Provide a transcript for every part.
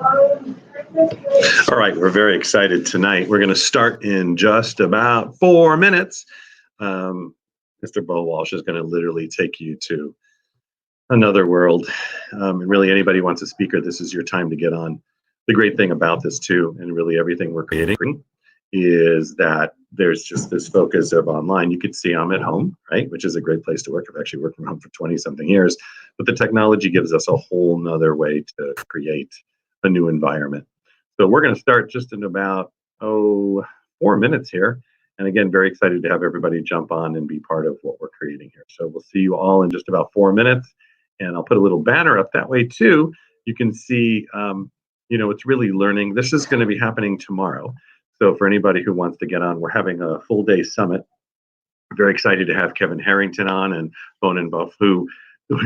All right, we're very excited tonight. We're going to start in just about 4 minutes. Mr. Bo Walsh is going to literally take you to another world. And really, anybody who wants a speaker, this is your time to get on. The great thing about this, too, and really everything we're creating, is that there's just this focus of online. You can see I'm at home, right, which is a great place to work. I've actually worked from home for 20-something years. But the technology gives us a whole nother way to create a new environment. So we're going to start just in about, 4 minutes here. And again, very excited to have everybody jump on and be part of what we're creating here. So we'll see you all in just about 4 minutes. And I'll put a little banner up that way, too. You can see, it's really learning. This is going to be happening tomorrow. So for anybody who wants to get on, we're having a full-day summit. Very excited to have Kevin Harrington on and Bone and Buff, who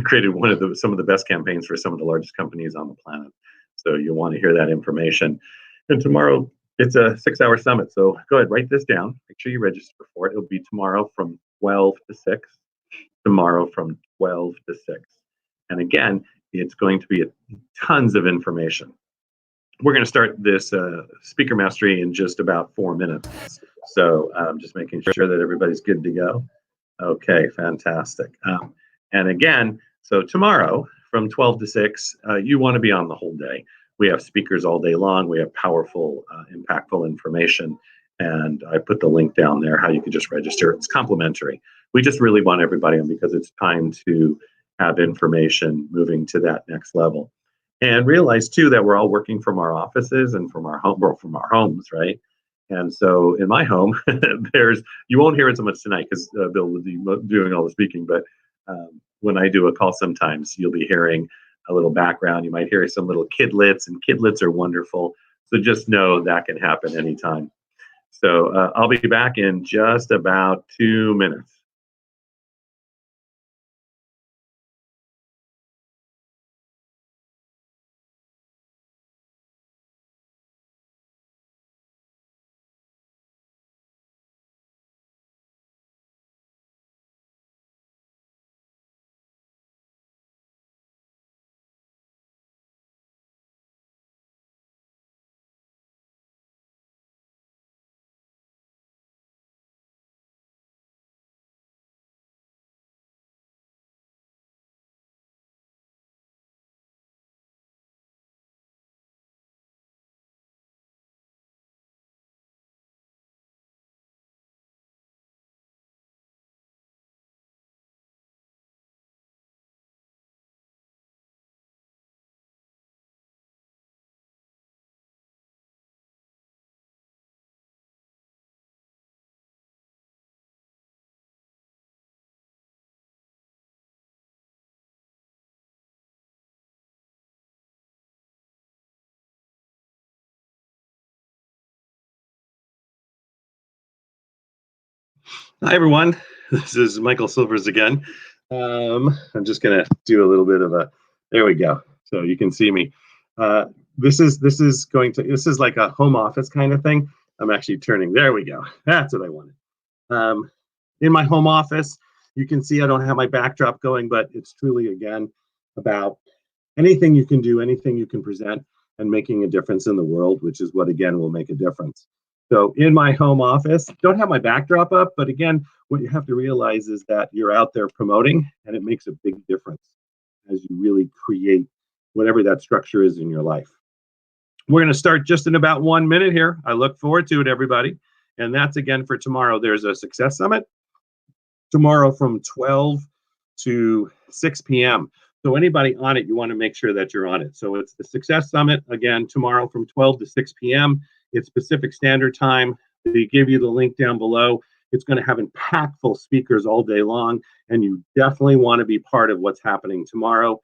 created some of the best campaigns for some of the largest companies on the planet. So you'll want to hear that information. And tomorrow, it's a 6-hour summit. So go ahead, write this down. Make sure you register for it. It'll be tomorrow from 12 to 6. Tomorrow from 12 to 6. And again, it's going to be tons of information. We're going to start this speaker mastery in just about 4 minutes. So just making sure that everybody's good to go. Okay, fantastic. And again, so tomorrow from 12 to 6, you want to be on the whole day. We have speakers all day long. We have powerful, impactful information. And I put the link down there, how you can just register. It's complimentary. We just really want everybody on because it's time to have information moving to that next level. And realize, too, that we're all working from our offices and from our homes, right? And so in my home, you won't hear it so much tonight because Bill will be doing all the speaking. But when I do a call sometimes, you'll be hearing a little background. You might hear some little kidlets, and kidlets are wonderful. So just know that can happen anytime. So I'll be back in just about 2 minutes. Hi, everyone. This is Michael Silvers again. I'm just going to do a little bit of there we go. So you can see me. This is like a home office kind of thing. I'm actually turning. There we go. That's what I wanted. In my home office, you can see I don't have my backdrop going, but it's truly, again, about anything you can do, anything you can present, and making a difference in the world, which is what, again, will make a difference. So in my home office, don't have my backdrop up, but again, what you have to realize is that you're out there promoting, and it makes a big difference as you really create whatever that structure is in your life. We're going to start just in about 1 minute here. I look forward to it, everybody. And that's, again, for tomorrow. There's a Success Summit tomorrow from 12 to 6 p.m. So anybody on it, you want to make sure that you're on it. So it's the Success Summit, again, tomorrow from 12 to 6 p.m. It's Pacific Standard Time. They give you the link down below. It's going to have impactful speakers all day long, and you definitely want to be part of what's happening tomorrow.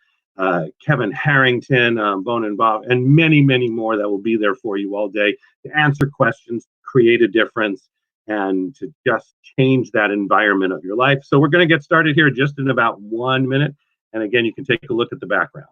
Kevin Harrington, Bone and Bob, and many, many more that will be there for you all day to answer questions, create a difference, and to just change that environment of your life. So we're going to get started here just in about 1 minute. And again, you can take a look at the background.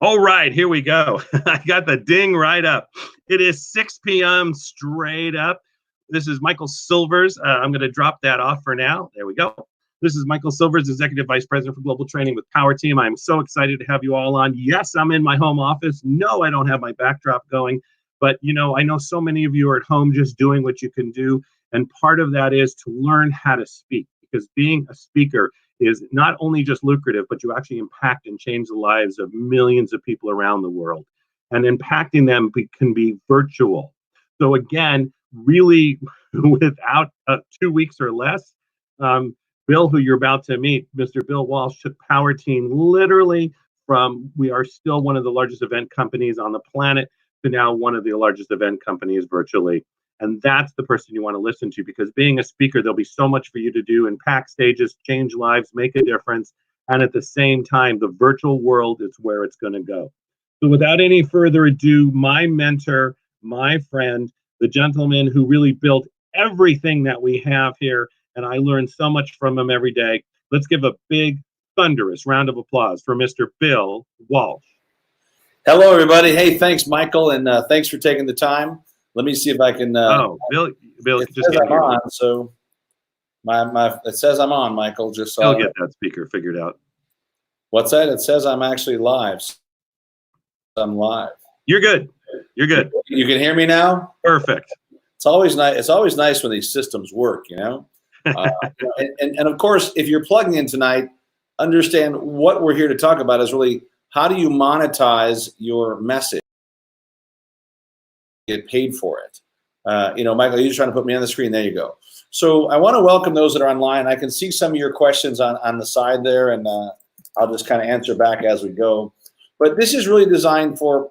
All right, here we go. I got the ding right up. It is 6 p.m. straight up. This is Michael Silvers. I'm going to drop that off for now. There we go. This is Michael Silvers, Executive Vice President for Global Training with Power Team. I'm so excited to have you all on. Yes, I'm in my home office. No, I don't have my backdrop going. But, I know so many of you are at home just doing what you can do. And part of that is to learn how to speak, because being a speaker is not only just lucrative, but you actually impact and change the lives of millions of people around the world. And impacting them can be virtual. So again, really, without 2 weeks or less, Bill, who you're about to meet, Mr. Bill Walsh, took Power Team literally from, we are still one of the largest event companies on the planet, to now one of the largest event companies virtually. And that's the person you want to listen to, because being a speaker, there'll be so much for you to do, impact stages, change lives, make a difference. And at the same time, the virtual world is where it's going to go. So without any further ado, my mentor, my friend, the gentleman who really built everything that we have here, and I learn so much from him every day. Let's give a big, thunderous round of applause for Mr. Bill Walsh. Hello, everybody. Hey, thanks, Michael, and thanks for taking the time. Let me see if I can. Bill, it just says I'm on, so it says I'm on, Michael. Just so I'll get that speaker figured out. What's that? It says I'm actually live. I'm live. You're good. You're good. You can hear me now? Perfect. It's always nice. It's always nice when these systems work, and of course, if you're plugging in tonight, understand what we're here to talk about is really how do you monetize your message, get paid for it. Michael, you're trying to put me on the screen. There you go. So I want to welcome those that are online. I can see some of your questions on the side there, and I'll just kind of answer back as we go. But this is really designed for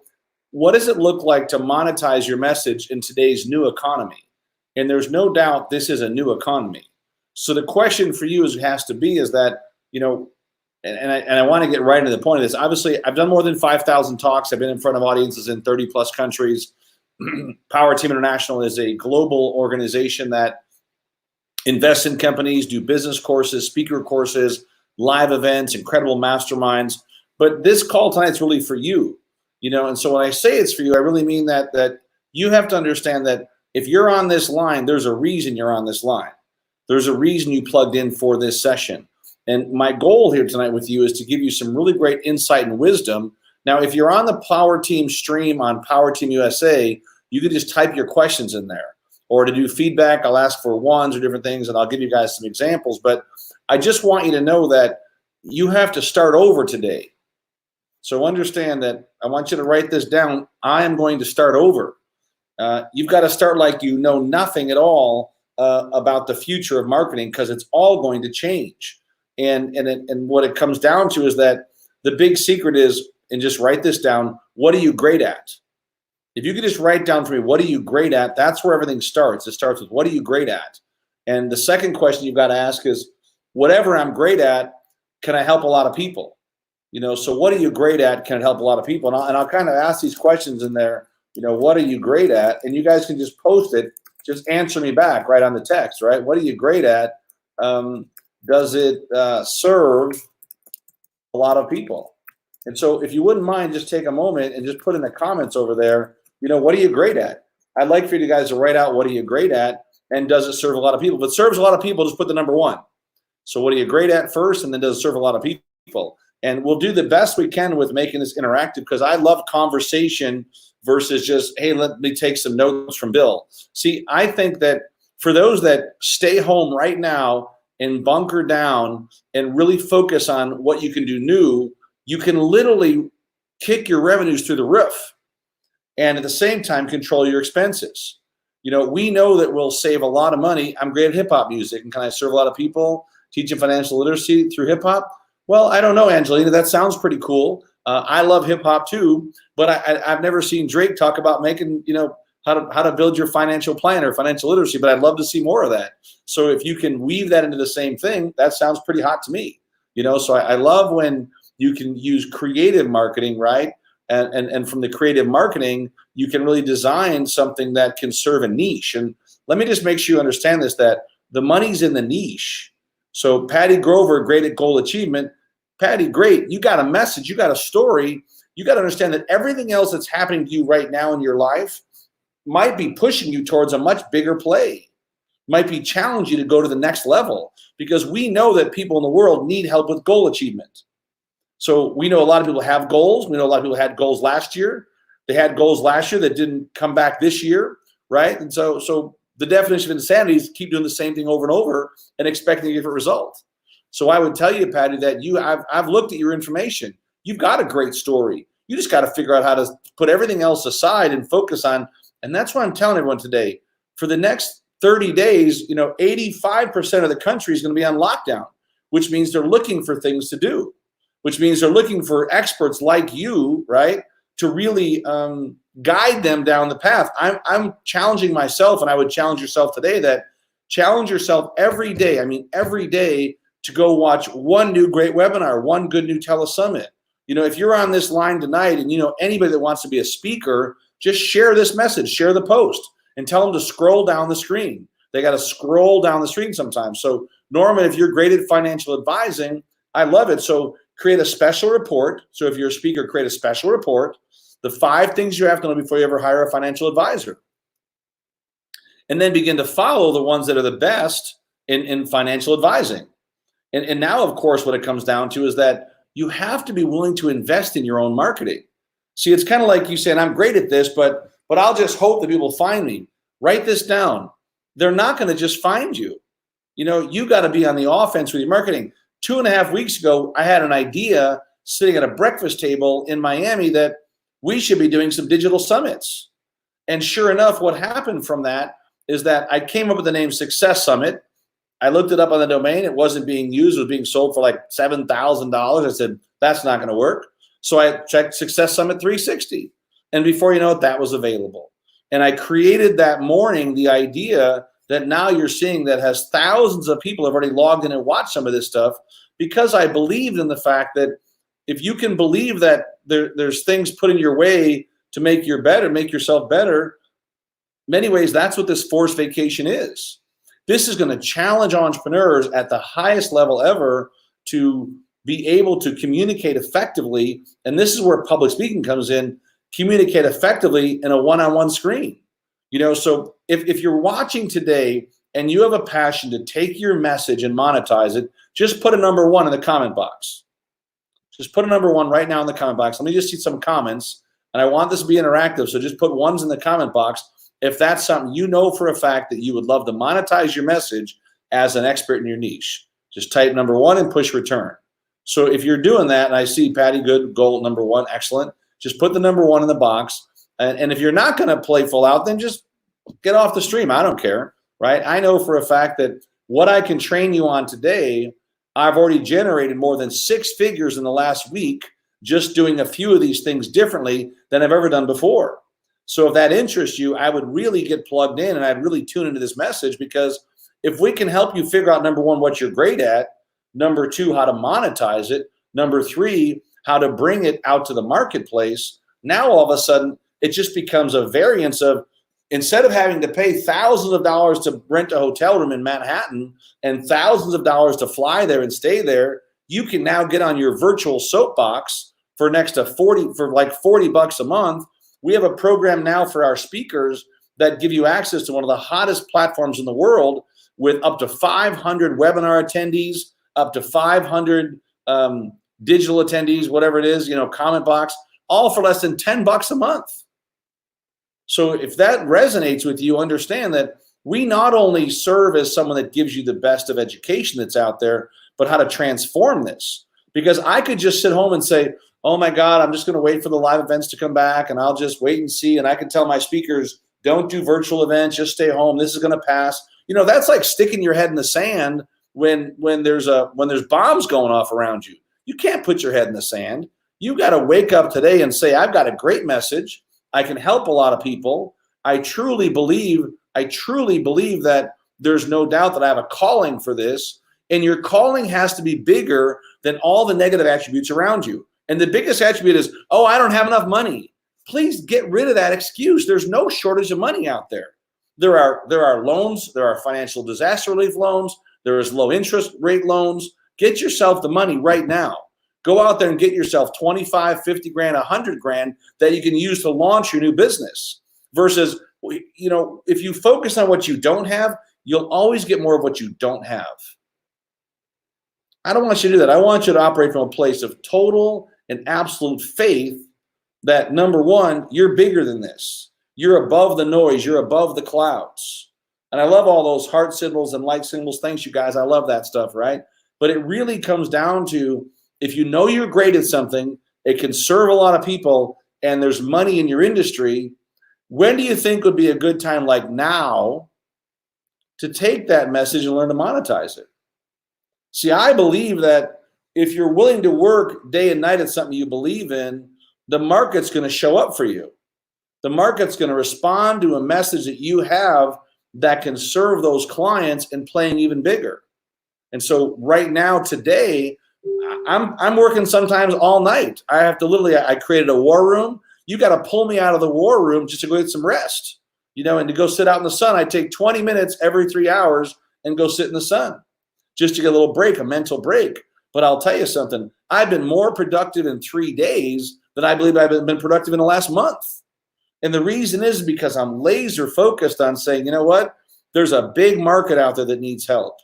what does it look like to monetize your message in today's new economy? And there's no doubt this is a new economy. So the question for you has to be that, and I want to get right into the point of this. Obviously, I've done more than 5,000 talks. I've been in front of audiences in 30 plus countries. Power Team International is a global organization that invests in companies, do business courses, speaker courses, live events, incredible masterminds. But this call tonight is really for you, and so when I say it's for you, I really mean that you have to understand that if you're on this line, there's a reason you're on this line. There's a reason you plugged in for this session. And my goal here tonight with you is to give you some really great insight and wisdom. Now, if you're on the Power Team stream on Power Team USA, you can just type your questions in there. Or to do feedback, I'll ask for ones or different things, and I'll give you guys some examples. But I just want you to know that you have to start over today. So understand that I want you to write this down. I am going to start over. You've got to start like you know nothing at all about the future of marketing, because it's all going to change. And what it comes down to is that the big secret is, and just write this down, what are you great at? If you could just write down for me, what are you great at? That's where everything starts. It starts with, what are you great at? And the second question you've got to ask is, whatever I'm great at, can I help a lot of people? So what are you great at? Can it help a lot of people? And I'll kind of ask these questions in there, what are you great at? And you guys can just post it. Just answer me back right on the text, right? What are you great at? Does it serve a lot of people? And so if you wouldn't mind, just take a moment and just put in the comments over there, what are you great at? I'd like for you guys to write out, what are you great at? And does it serve a lot of people? If it serves a lot of people, just put the number 1. So what are you great at first? And then does it serve a lot of people? And we'll do the best we can with making this interactive, because I love conversation versus just, hey, let me take some notes from Bill. See, I think that for those that stay home right now and bunker down and really focus on what you can do new, you can literally kick your revenues through the roof and at the same time control your expenses. We know that we'll save a lot of money. I'm great at hip hop music, and can I serve a lot of people teaching financial literacy through hip hop? Well, I don't know, Angelina. That sounds pretty cool. I love hip hop too, but I've never seen Drake talk about making, how to build your financial plan or financial literacy. But I'd love to see more of that. So if you can weave that into the same thing, that sounds pretty hot to me. So I love when you can use creative marketing, right? And from the creative marketing, you can really design something that can serve a niche. And let me just make sure you understand this, that the money's in the niche. So Patty Grover, great at goal achievement. Patty, great. You got a message. You got a story. You got to understand that everything else that's happening to you right now in your life might be pushing you towards a much bigger play. might be challenge you to go to the next level, because we know that people in the world need help with goal achievement. So we know a lot of people have goals. We know a lot of people had goals last year. They had goals last year that didn't come back this year, right? And so the definition of insanity is keep doing the same thing over and over and expecting a different result. So I would tell you, Patty, that I've looked at your information. You've got a great story. You just got to figure out how to put everything else aside and focus on. And that's why I'm telling everyone today, for the next 30 days, 85% of the country is going to be on lockdown, which means they're looking for things to do, which means they're looking for experts like you, right, to really guide them down the path. I'm challenging myself, and I would challenge yourself today that challenge yourself every day. I mean, every day to go watch one new great webinar, one good new telesummit. If you're on this line tonight and anybody that wants to be a speaker, just share this message, share the post, and tell them to scroll down the screen. They got to scroll down the screen sometimes. So Norman, if you're great at financial advising, I love it. So create a special report. So if you're a speaker, create a special report. The 5 things you have to know before you ever hire a financial advisor. And then begin to follow the ones that are the best in financial advising. And now, of course, what it comes down to is that you have to be willing to invest in your own marketing. See, it's kind of like you saying, I'm great at this, but I'll just hope that people find me. Write this down. They're not going to just find you. You got to be on the offense with your marketing. 2.5 weeks ago, I had an idea sitting at a breakfast table in Miami that we should be doing some digital summits. And sure enough, what happened from that is that I came up with the name Success Summit. I looked it up on the domain. It wasn't being used. It was being sold for like $7,000. I said, that's not going to work. So I checked Success Summit 360. And before you know it, that was available. And I created that morning the idea that now you're seeing that has thousands of people have already logged in and watched some of this stuff, because I believed in the fact that if you can believe that there's things put in your way to make yourself better, many ways, that's what this forced vacation is. This is going to challenge entrepreneurs at the highest level ever to be able to communicate effectively. And this is where public speaking comes in. Communicate effectively in a one-on-one screen. So if you're watching today and you have a passion to take your message and monetize it, just put a number 1 in the comment box. Just put a number 1 right now in the comment box. Let me just see some comments. And I want this to be interactive, so just put 1s in the comment box if that's something you know for a fact that you would love to monetize your message as an expert in your niche. Just type number 1 and push return. So if you're doing that, and I see Patty, good, goal number 1, excellent. Just put the number 1 in the box. And if you're not going to play full out, then just get off the stream. I don't care, right? I know for a fact that what I can train you on today, I've already generated more than 6 figures in the last week just doing a few of these things differently than I've ever done before. So if that interests you, I would really get plugged in and I'd really tune into this message, because if we can help you figure out, number 1, what you're great at, number 2, how to monetize it, number 3, how to bring it out to the marketplace, now all of a sudden it just becomes a variance of, instead of having to pay thousands of dollars to rent a hotel room in Manhattan and thousands of dollars to fly there and stay there, you can now get on your virtual soapbox for like $40 a month. We have a program now for our speakers that give you access to one of the hottest platforms in the world, with up to 500 webinar attendees, up to 500 digital attendees, whatever it is, comment box, all for less than $10 a month. So if that resonates with you, understand that we not only serve as someone that gives you the best of education that's out there, but how to transform this. Because I could just sit home and say, oh my God, I'm just going to wait for the live events to come back and I'll just wait and see. And I can tell my speakers, don't do virtual events, just stay home. This is going to pass. That's like sticking your head in the sand when there's bombs going off around you. You can't put your head in the sand. You got to wake up today and say, I've got a great message. I can help a lot of people. I truly believe that there's no doubt that I have a calling for this. And your calling has to be bigger than all the negative attributes around you. And the biggest attribute is, oh, I don't have enough money. Please get rid of that excuse. There's no shortage of money out there. There are loans. There are financial disaster relief loans. There is low interest rate loans. Get yourself the money right now. Go out there and get yourself 25, 50 grand, 100 grand that you can use to launch your new business. Versus, if you focus on what you don't have, you'll always get more of what you don't have. I don't want you to do that. I want you to operate from a place of total and absolute faith that, number one, you're bigger than this. You're above the noise. You're above the clouds. And I love all those heart symbols and light symbols. Thanks, you guys. I love that stuff, right? But it really comes down to, if you know you're great at something, it can serve a lot of people, and there's money in your industry, when do you think would be a good time, like now, to take that message and learn to monetize it? See, I believe that if you're willing to work day and night at something you believe in, the market's going to show up for you. The market's going to respond to a message that you have that can serve those clients and playing even bigger. And so right now, today, I'm working sometimes all night. I have to literally, I created a war room. You got to pull me out of the war room just to go get some rest, and to go sit out in the sun. I take 20 minutes every 3 hours and go sit in the sun just to get a little break, a mental break. But I'll tell you something, I've been more productive in 3 days than I believe I've been productive in the last month. And the reason is because I'm laser focused on saying, you know what? There's a big market out there that needs help.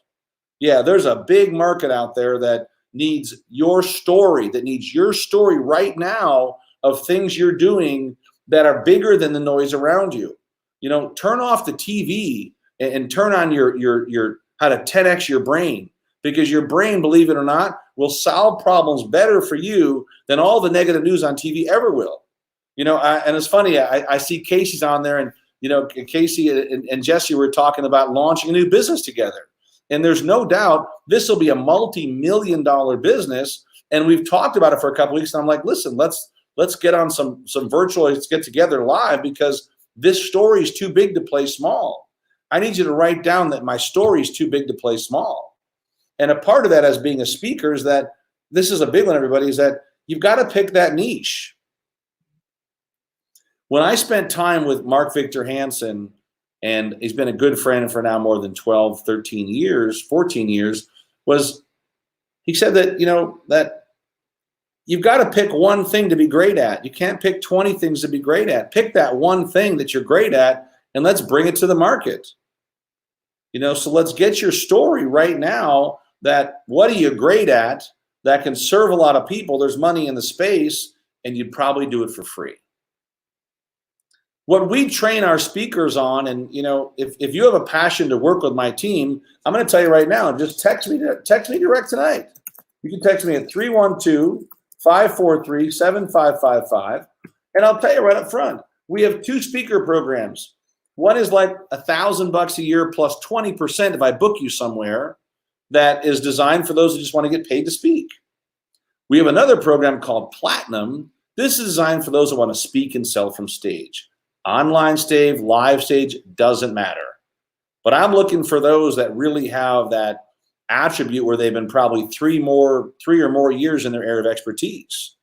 Yeah, there's a big market out there that needs your story, right now of things you're doing that are bigger than the noise around you. Turn off the TV and turn on your how to 10x your brain, because your brain, believe it or not, will solve problems better for you than all the negative news on TV ever will. And it's funny, I see Casey's on there, and Casey and Jesse were talking about launching a new business together. And there's no doubt this will be a multi-million-dollar business. And we've talked about it for a couple of weeks. And I'm like, listen, let's get on some virtual, let's get together live, because this story is too big to play small. I need you to write down that my story is too big to play small. And a part of that, as being a speaker, is that this is a big one, everybody, is that you've got to pick that niche. When I spent time with Mark Victor Hansen, and he's been a good friend for now more than 12, 13 years, 14 years, he said that, that you've got to pick one thing to be great at. You can't pick 20 things to be great at. Pick that one thing that you're great at, and let's bring it to the market. So let's get your story right now, that what are you great at that can serve a lot of people? There's money in the space, and you'd probably do it for free. What we train our speakers on, and if you have a passion to work with my team, I'm going to tell you right now, just text me direct tonight. You can text me at 312-543-7555, and I'll tell you right up front, we have 2 speaker programs. One is like $1,000 a year plus 20% if I book you somewhere, that is designed for those who just want to get paid to speak. We have another program called Platinum. This is designed for those who want to speak and sell from stage. Online stage, live stage, doesn't matter. But I'm looking for those that really have that attribute where they've been probably 3 or more years in their area of expertise.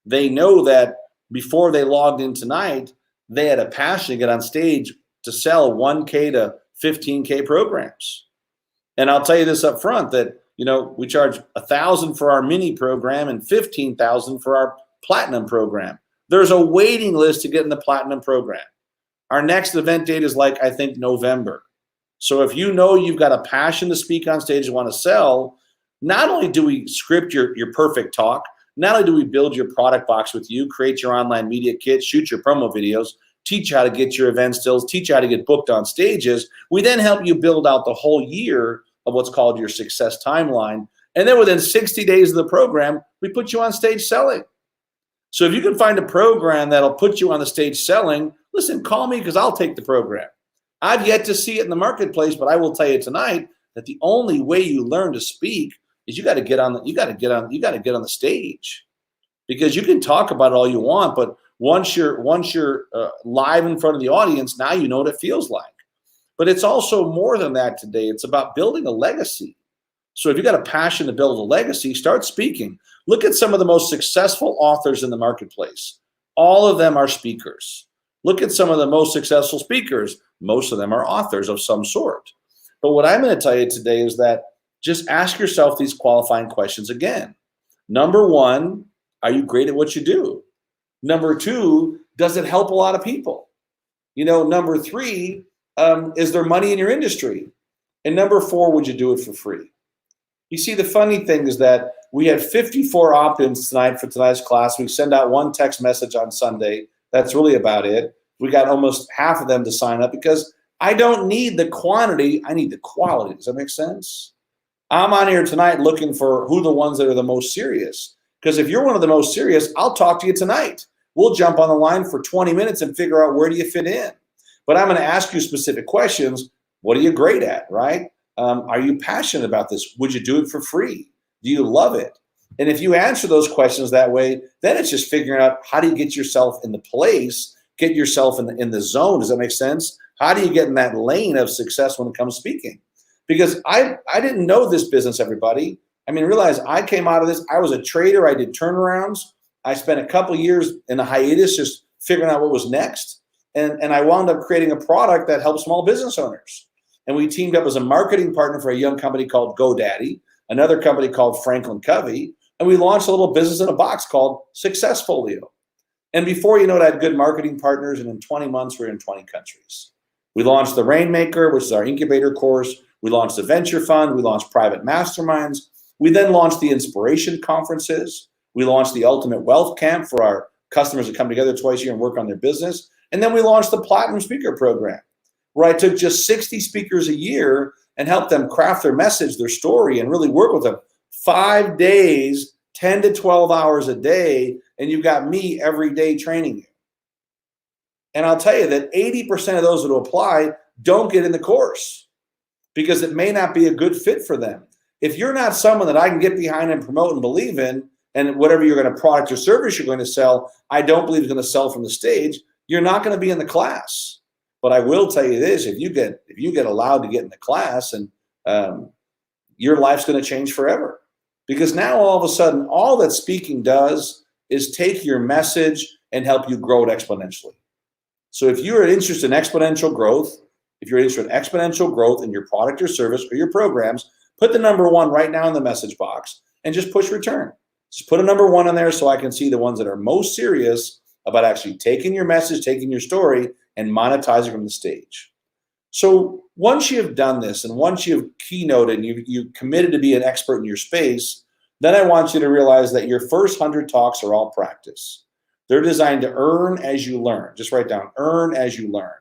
They know that before they logged in tonight, they had a passion to get on stage to sell 1K to 15K programs. And I'll tell you this up front, that we charge $1,000 for our mini program and $15,000 for our platinum program. There's a waiting list to get in the platinum program. Our next event date is I think November. So if you've got a passion to speak on stage and want to sell, not only do we script your perfect talk, not only do we build your product box with you, create your online media kit, shoot your promo videos, teach you how to get your event stills, teach you how to get booked on stages, we then help you build out the whole year of what's called your success timeline. And then within 60 days of the program, we put you on stage selling. So if you can find a program that'll put you on the stage selling, listen, call me, because I'll take the program. I've yet to see it in the marketplace, but I will tell you tonight that the only way you learn to speak is you got to get on the stage, because you can talk about it all you want, but once you're live in front of the audience, now you know what it feels like. But it's also more than that today. It's about building a legacy. So if you got a passion to build a legacy, start speaking. Look at some of the most successful authors in the marketplace. All of them are speakers. Look at some of the most successful speakers. Most of them are authors of some sort. But what I'm going to tell you today is that just ask yourself these qualifying questions again. Number 1, are you great at what you do? Number 2, does it help a lot of people? Number 3, is there money in your industry? And number 4, would you do it for free? You see, the funny thing is that we had 54 opt-ins tonight for tonight's class. We send out 1 text message on Sunday. That's really about it. We got almost half of them to sign up because I don't need the quantity. I need the quality. Does that make sense? I'm on here tonight looking for who the ones that are the most serious. Because if you're one of the most serious, I'll talk to you tonight. We'll jump on the line for 20 minutes and figure out where do you fit in. But I'm going to ask you specific questions. What are you great at, right? Are you passionate about this? Would you do it for free? Do you love it? And if you answer those questions that way, then it's just figuring out how do you get yourself in the place, get yourself in the zone. Does that make sense? How do you get in that lane of success when it comes speaking? Because I didn't know this business, everybody. I mean, realize I came out of this. I was a trader. I did turnarounds. I spent a couple years in a hiatus just figuring out what was next. And I wound up creating a product that helps small business owners. And we teamed up as a marketing partner for a young company called GoDaddy, another company called Franklin Covey, and we launched a little business in a box called Successfolio. And before you know it, I had good marketing partners, and in 20 months, we're in 20 countries. We launched the Rainmaker, which is our incubator course. We launched the Venture Fund. We launched private masterminds. We then launched the Inspiration Conferences. We launched the Ultimate Wealth Camp for our customers that come together twice a year and work on their business. And then we launched the Platinum Speaker Program, where I took just 60 speakers a year and helped them craft their message, their story, and really work with them 5 days, 10 to 12 hours a day, and you've got me every day training you. And I'll tell you that 80% of those that apply don't get in the course because it may not be a good fit for them. If you're not someone that I can get behind and promote and believe in, and whatever you're going to product or service you're going to sell, I don't believe is going to sell from the stage, you're not going to be in the class. But I will tell you this: if you get allowed to get in the class, and your life's going to change forever. Because now all of a sudden, all that speaking does is take your message and help you grow it exponentially. So if you're interested in exponential growth, if you're interested in exponential growth in your product or service or your programs, put the number 1 right now in the message box and just push return. Just put a number 1 in there so I can see the ones that are most serious about actually taking your message, taking your story, and monetizing from the stage. So once you've done this, and once you've keynoted and you've committed to be an expert in your space, then I want you to realize that your first 100 talks are all practice. They're designed to earn as you learn. Just write down, earn as you learn.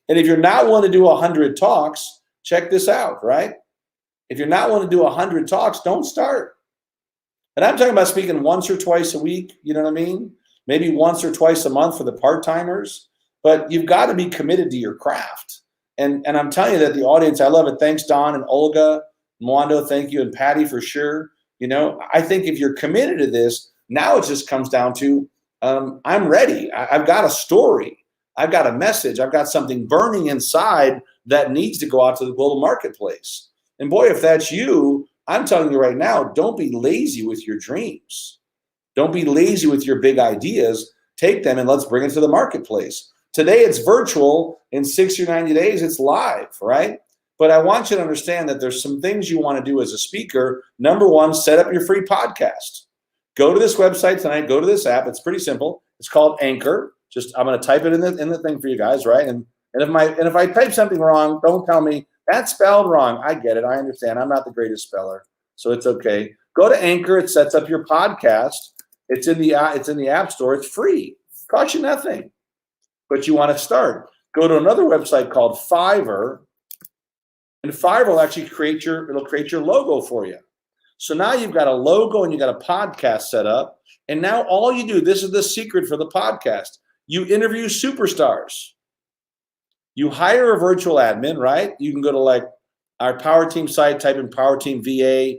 And if you're not willing to do 100 talks, check this out, right? If you're not willing to do 100 talks, don't start. And I'm talking about speaking once or twice a week, you know what I mean? Maybe once or twice a month for the part-timers, but you've got to be committed to your craft. And I'm telling you that the audience, I love it. Thanks, Don and Olga, Mwando, thank you, and Patty for sure. You know, I think if you're committed to this, now it just comes down to, I'm ready. I've got a story. I've got a message. I've got something burning inside that needs to go out to the global marketplace. And boy, if that's you, I'm telling you right now, don't be lazy with your dreams. Don't be lazy with your big ideas. Take them and let's bring it to the marketplace. Today it's virtual. In 60 or 90 days, it's live, right? But I want you to understand that there's some things you want to do as a speaker. Number 1, set up your free podcast. Go to this website tonight. Go to this app. It's pretty simple. It's called Anchor. Just I'm going to type it in the thing for you guys, right? And if I type something wrong, don't tell me that's spelled wrong. I get it. I understand. I'm not the greatest speller, so it's okay. Go to Anchor. It sets up your podcast. It's in the App Store. It's free. Costs you nothing. But you want to start. Go to another website called Fiverr, and Fiverr will actually create your logo for you. So now you've got a logo and you've got a podcast set up. And now all you do, this is the secret for the podcast. You interview superstars. You hire a virtual admin, right? You can go to like our Power Team site, type in Power Team VA.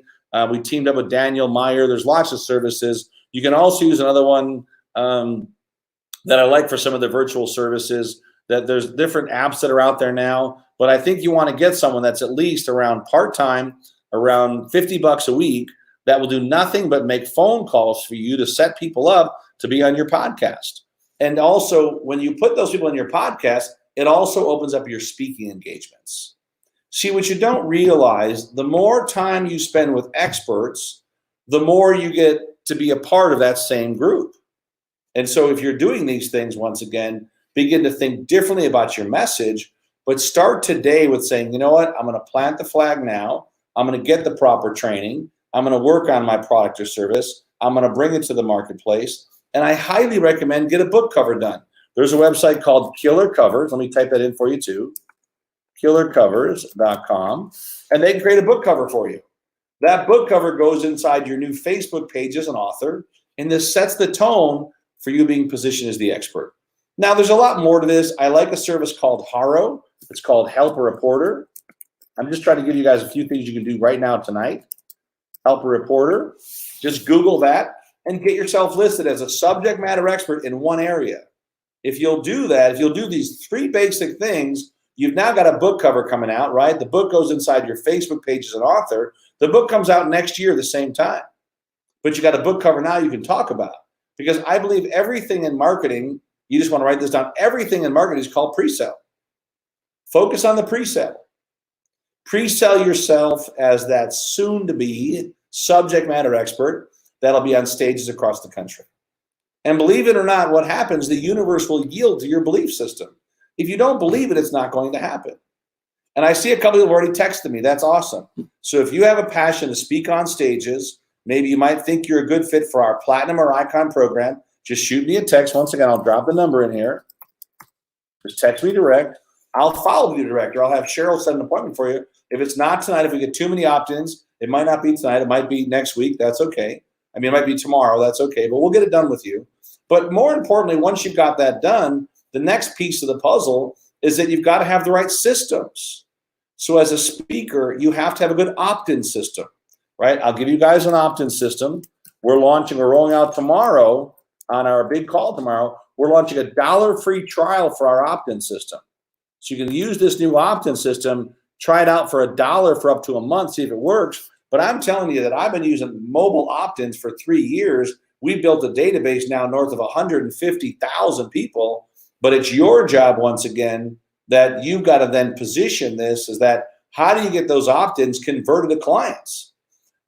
We teamed up with Daniel Meyer. There's lots of services. You can also use another one that I like for some of the virtual services. That there's different apps that are out there now, but I think you want to get someone that's at least around part-time, around $50 a week, that will do nothing but make phone calls for you to set people up to be on your podcast. And also, when you put those people in your podcast, it also opens up your speaking engagements. See, what you don't realize, the more time you spend with experts, the more you get to be a part of that same group. And so if you're doing these things, once again, begin to think differently about your message, But start today with saying, you know what, I'm going to plant the flag now. I'm going to get the proper training. I'm going to work on my product or service. I'm going to bring it to the marketplace. And I highly recommend get a book cover done. There's a website called Killer Covers. Let me type that in for you too. killercovers.com. And they can create a book cover for you. That book cover goes inside your new Facebook page as an author. And this sets the tone for you being positioned as the expert. Now, there's a lot more to this. I like a service called Haro. It's called Help a Reporter. I'm just trying to give you guys a few things you can do right now tonight. Help a Reporter. Just Google that and get yourself listed as a subject matter expert in one area. If you'll do that, if you'll do these 3 basic things, you've now got a book cover coming out, right? The book goes inside your Facebook page as an author. The book comes out next year the same time. But you got a book cover now you can talk about. Because I believe everything in marketing, you just want to write this down, everything in marketing is called pre-sale. Focus on the pre-sale. Pre-sell yourself as that soon-to-be subject matter expert that'll be on stages across the country. And believe it or not, what happens, the universe will yield to your belief system. If you don't believe it, it's not going to happen. And I see a couple who have already texted me. That's awesome. So if you have a passion to speak on stages, maybe you might think you're a good fit for our Platinum or Icon program, just shoot me a text. Once again, I'll drop the number in here. Just text me direct. I'll follow you direct, or I'll have Cheryl set an appointment for you. If it's not tonight, if we get too many opt-ins, it might not be tonight. It might be next week. That's okay. I mean, it might be tomorrow. That's okay. But we'll get it done with you. But more importantly, once you've got that done, the next piece of the puzzle is that you've got to have the right systems. So as a speaker, you have to have a good opt-in system, right? I'll give you guys an opt-in system. We're rolling out tomorrow on our big call tomorrow. We're launching a $1 free trial for our opt-in system. So you can use this new opt-in system, try it out for $1 for up to a month, see if it works. But I'm telling you that I've been using mobile opt-ins for 3 years. We built a database now north of 150,000 people. But it's your job, once again, that you've got to then position this as that, how do you get those opt-ins converted to clients?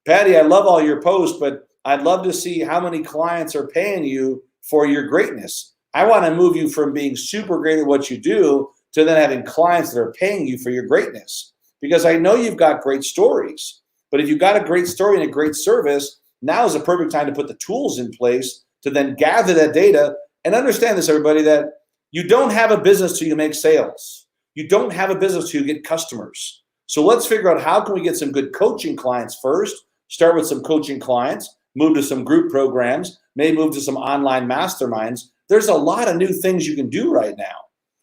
Patty, I love all your posts, but I'd love to see how many clients are paying you for your greatness. I want to move you from being super great at what you do to then having clients that are paying you for your greatness. Because I know you've got great stories, but if you've got a great story and a great service, now is the perfect time to put the tools in place to then gather that data. And understand this, everybody, that you don't have a business till you make sales. You don't have a business till you get customers. So let's figure out how can we get some good coaching clients first, start with some coaching clients, move to some group programs, maybe move to some online masterminds. There's a lot of new things you can do right now.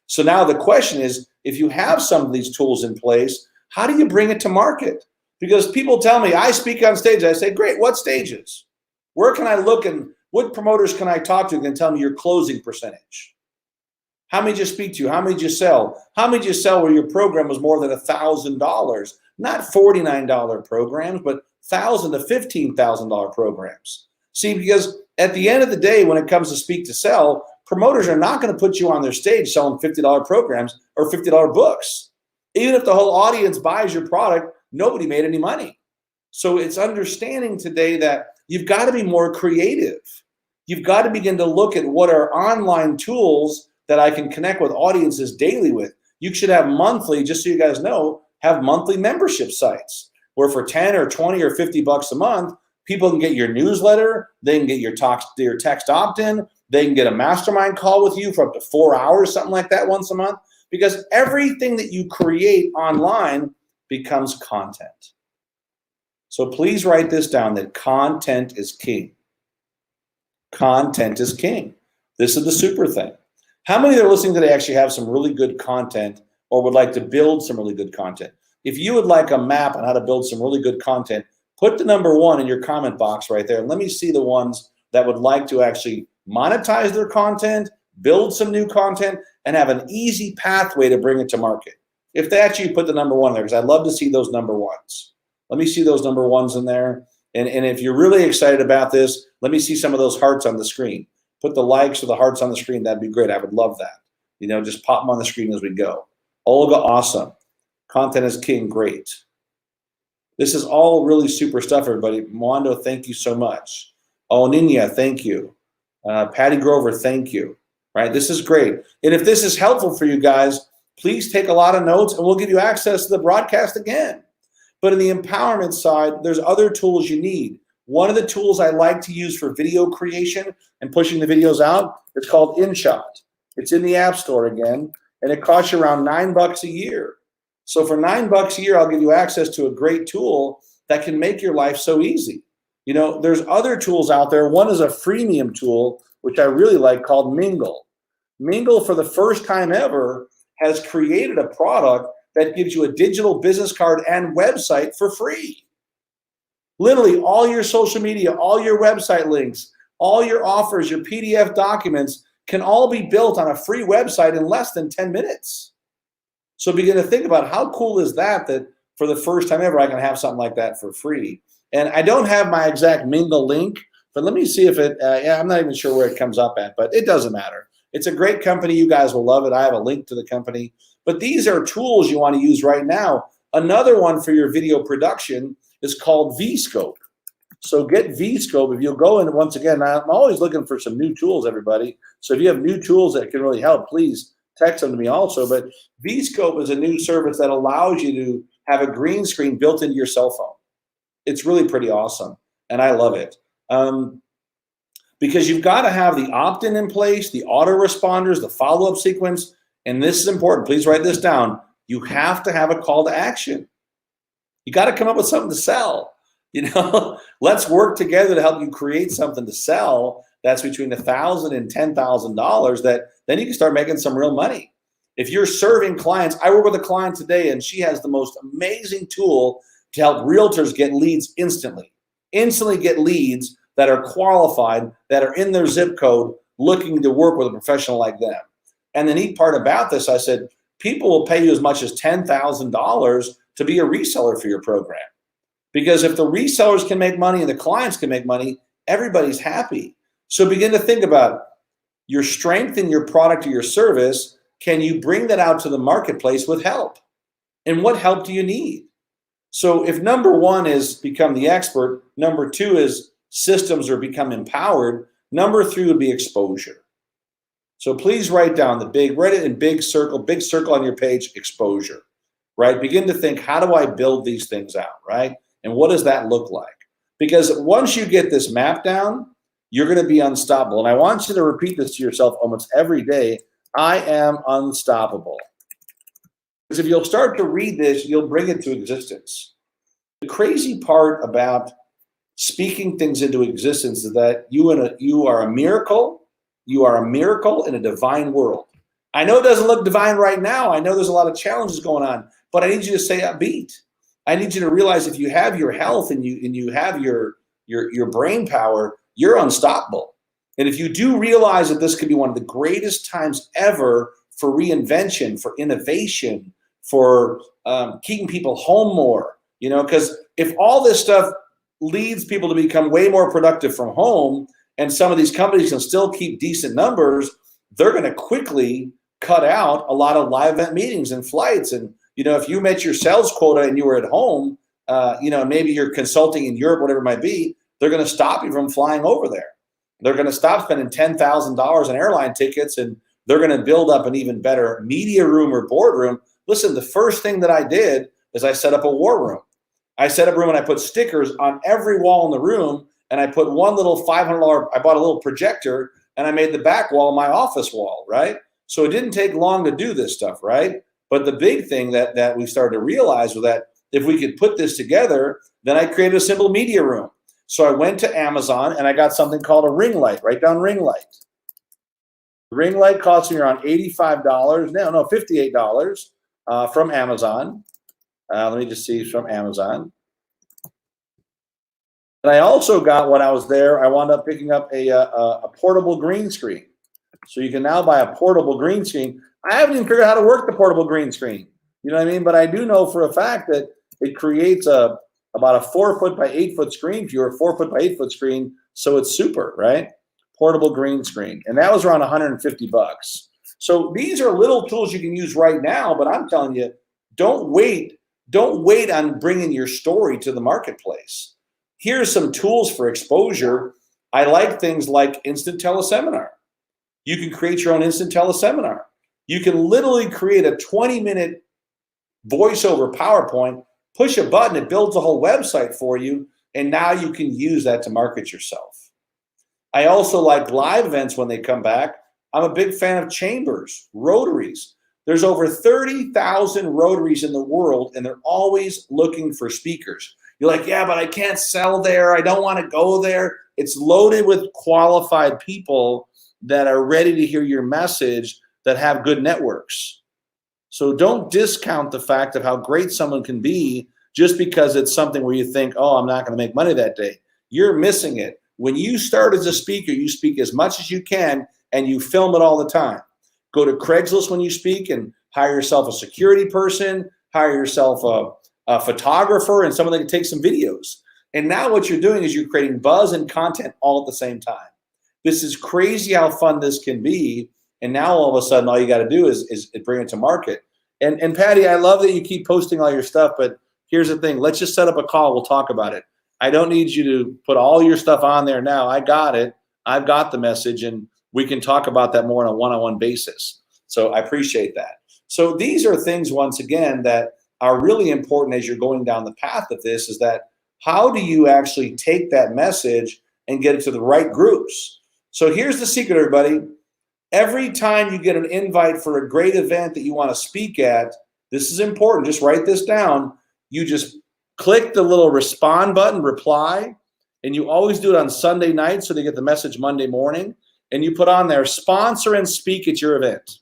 So now the question is, if you have some of these tools in place, how do you bring it to market? Because people tell me, I speak on stage. I say, great, what stages? Where can I look and what promoters can I talk to who can tell me your closing percentage? How many did you speak to? How many did you sell? How many did you sell where your program was more than $1,000? Not $49 programs, but $1,000 to $15,000 programs. See, because at the end of the day, when it comes to speak to sell, promoters are not going to put you on their stage selling $50 programs or $50 books. Even if the whole audience buys your product, nobody made any money. So it's understanding today that you've got to be more creative. You've got to begin to look at what are online tools that I can connect with audiences daily with. You should have monthly, just so you guys know, have monthly membership sites where for 10 or 20 or 50 bucks a month, people can get your newsletter, they can get your text opt-in, they can get a mastermind call with you for up to 4 hours, something like that once a month, because everything that you create online becomes content. So please write this down, that content is king. Content is king. This is the super thing. How many that are listening today actually have some really good content or would like to build some really good content? If you would like a map on how to build some really good content, put the number 1 in your comment box right there. And let me see the ones that would like to actually monetize their content, build some new content, and have an easy pathway to bring it to market. If they actually put the number 1 there, because I'd love to see those number 1s. Let me see those number 1s in there. And if you're really excited about this, let me see some of those hearts on the screen. Put the likes or the hearts on the screen. That'd be great. I would love that. You know, just pop them on the screen as we go. Olga, awesome. Content is king, great. This is all really super stuff, everybody. Mwando, thank you so much. Oh, Nina, thank you. Patty Grover, thank you. Right, this is great. And if this is helpful for you guys, Please take a lot of notes and we'll give you access to the broadcast again. But in the empowerment side, there's other tools you need. One of the tools I like to use for video creation and pushing the videos out, it's called InShot. It's in the App Store again, and it costs you around $9 a year. So for $9 a year, I'll give you access to a great tool that can make your life so easy. You know, there's other tools out there. One is a freemium tool, which I really like, called Mingle. Mingle, for the first time ever, has created a product that gives you a digital business card and website for free. Literally all your social media, all your website links, all your offers, your PDF documents can all be built on a free website in less than 10 minutes. So begin to think about how cool is that for the first time ever, I can have something like that for free. And I don't have my exact Mingle link, but let me see if it, I'm not even sure where it comes up at, but it doesn't matter. It's a great company. You guys will love it. I have a link to the company. But these are tools you want to use right now. Another one for your video production is called vScope. So get vScope. If you'll go in, once again, I'm always looking for some new tools, everybody. So if you have new tools that can really help, please text them to me also. But vScope is a new service that allows you to have a green screen built into your cell phone. It's really pretty awesome, and I love it. Because you've got to have the opt-in in place, the autoresponders, the follow-up sequence, and this is important. Please write this down. You have to have a call to action. You got to come up with something to sell. You know, let's work together to help you create something to sell that's between $1,000 and $10,000 that then you can start making some real money. If you're serving clients, I work with a client today and she has the most amazing tool to help realtors get leads instantly get leads that are qualified, that are in their zip code, looking to work with a professional like them. And the neat part about this, I said, people will pay you as much as $10,000 to be a reseller for your program. Because if the resellers can make money and the clients can make money, everybody's happy. So begin to think about your strength in your product or your service. Can you bring that out to the marketplace with help? And what help do you need? So if number one is become the expert, number two is systems or become empowered, number three would be exposure. So please write down write it in big circle on your page, exposure, right? Begin to think, how do I build these things out, right? And what does that look like? Because once you get this map down, you're going to be unstoppable. And I want you to repeat this to yourself almost every day. I am unstoppable. Because if you'll start to read this, you'll bring it to existence. The crazy part about speaking things into existence is that you are a miracle. You are a miracle in a divine world. I know it doesn't look divine right now. I know there's a lot of challenges going on, but I need you to stay upbeat. I need you to realize if you have your health and you have your brain power, you're unstoppable. And if you do realize that this could be one of the greatest times ever for reinvention, for innovation, for keeping people home more, because if all this stuff leads people to become way more productive from home, and some of these companies can still keep decent numbers, they're going to quickly cut out a lot of live event meetings and flights. And, if you met your sales quota and you were at home, maybe you're consulting in Europe, whatever it might be, they're going to stop you from flying over there. They're going to stop spending $10,000 on airline tickets, and they're going to build up an even better media room or boardroom. Listen, the first thing that I did is I set up a war room. I set up a room and I put stickers on every wall in the room, and I put one little $500, I bought a little projector, and I made the back wall my office wall, right? So it didn't take long to do this stuff, right? But the big thing that we started to realize was that if we could put this together, then I created a simple media room. So I went to Amazon and I got something called a ring light. Write down ring light. Ring light cost me around $85, no, $58 from Amazon. Let me just see, from Amazon. And I also got, when I was there, I wound up picking up a portable green screen. So you can now buy a portable green screen. I haven't even figured out how to work the portable green screen. You know what I mean? But I do know for a fact that it creates about a 4-foot by 8-foot screen for your 4-foot by 8-foot screen. So it's super, right? Portable green screen. And that was around $150. So these are little tools you can use right now, but I'm telling you, don't wait on bringing your story to the marketplace. Here's some tools for exposure. I like things like instant teleseminar. You can create your own instant teleseminar. You can literally create a 20-minute voiceover PowerPoint, push a button, it builds a whole website for you, and now you can use that to market yourself. I also like live events when they come back. I'm a big fan of chambers, Rotaries. There's over 30,000 Rotaries in the world, and they're always looking for speakers. You're like, yeah, but I can't sell there. I don't want to go there. It's loaded with qualified people that are ready to hear your message, that have good networks. So don't discount the fact of how great someone can be just because it's something where you think, oh, I'm not going to make money that day. You're missing it. When you start as a speaker, you speak as much as you can, and you film it all the time. Go to Craigslist when you speak and hire yourself a security person, hire yourself a photographer, and someone that can take some videos. And now what you're doing is you're creating buzz and content all at the same time. This is crazy how fun this can be. And now all of a sudden, all you got to do is bring it to market. And Patty, I love that you keep posting all your stuff, but here's the thing. Let's just set up a call. We'll talk about it. I don't need you to put all your stuff on there now. I got it. I've got the message, and we can talk about that more on a one-on-one basis. So I appreciate that. So these are things, once again, that are really important as you're going down the path of this, is that how do you actually take that message and get it to the right groups? So here's the secret, everybody. Every time you get an invite for a great event that you want to speak at, this is important. Just write this down. You just click the little respond button, reply, and you always do it on Sunday night so they get the message Monday morning. And you put on there, sponsor and speak at your event.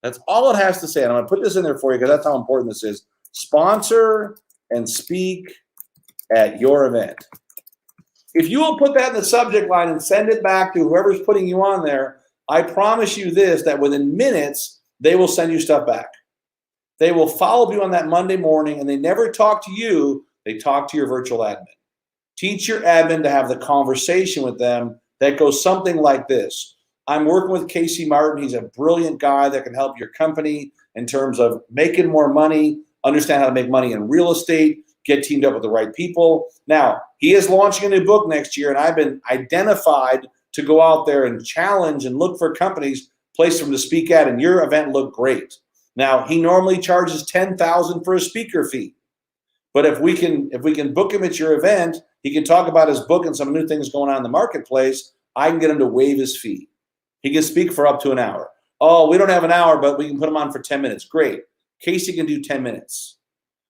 That's all it has to say. And I'm going to put this in there for you because that's how important this is. Sponsor and speak at your event. If you will put that in the subject line and send it back to whoever's putting you on there, I promise you this, that within minutes, they will send you stuff back. They will follow you on that Monday morning, and they never talk to you. They talk to your virtual admin. Teach your admin to have the conversation with them that goes something like this. I'm working with Casey Martin. He's a brilliant guy that can help your company in terms of making more money, understand how to make money in real estate, get teamed up with the right people. Now, he is launching a new book next year, and I've been identified to go out there and challenge and look for companies, place them to speak at, and your event looked great. Now, he normally charges $10,000 for a speaker fee. But if we can book him at your event, he can talk about his book and some new things going on in the marketplace. I can get him to waive his fee. He can speak for up to an hour. Oh, we don't have an hour, but we can put him on for 10 minutes. Great. Casey can do 10 minutes.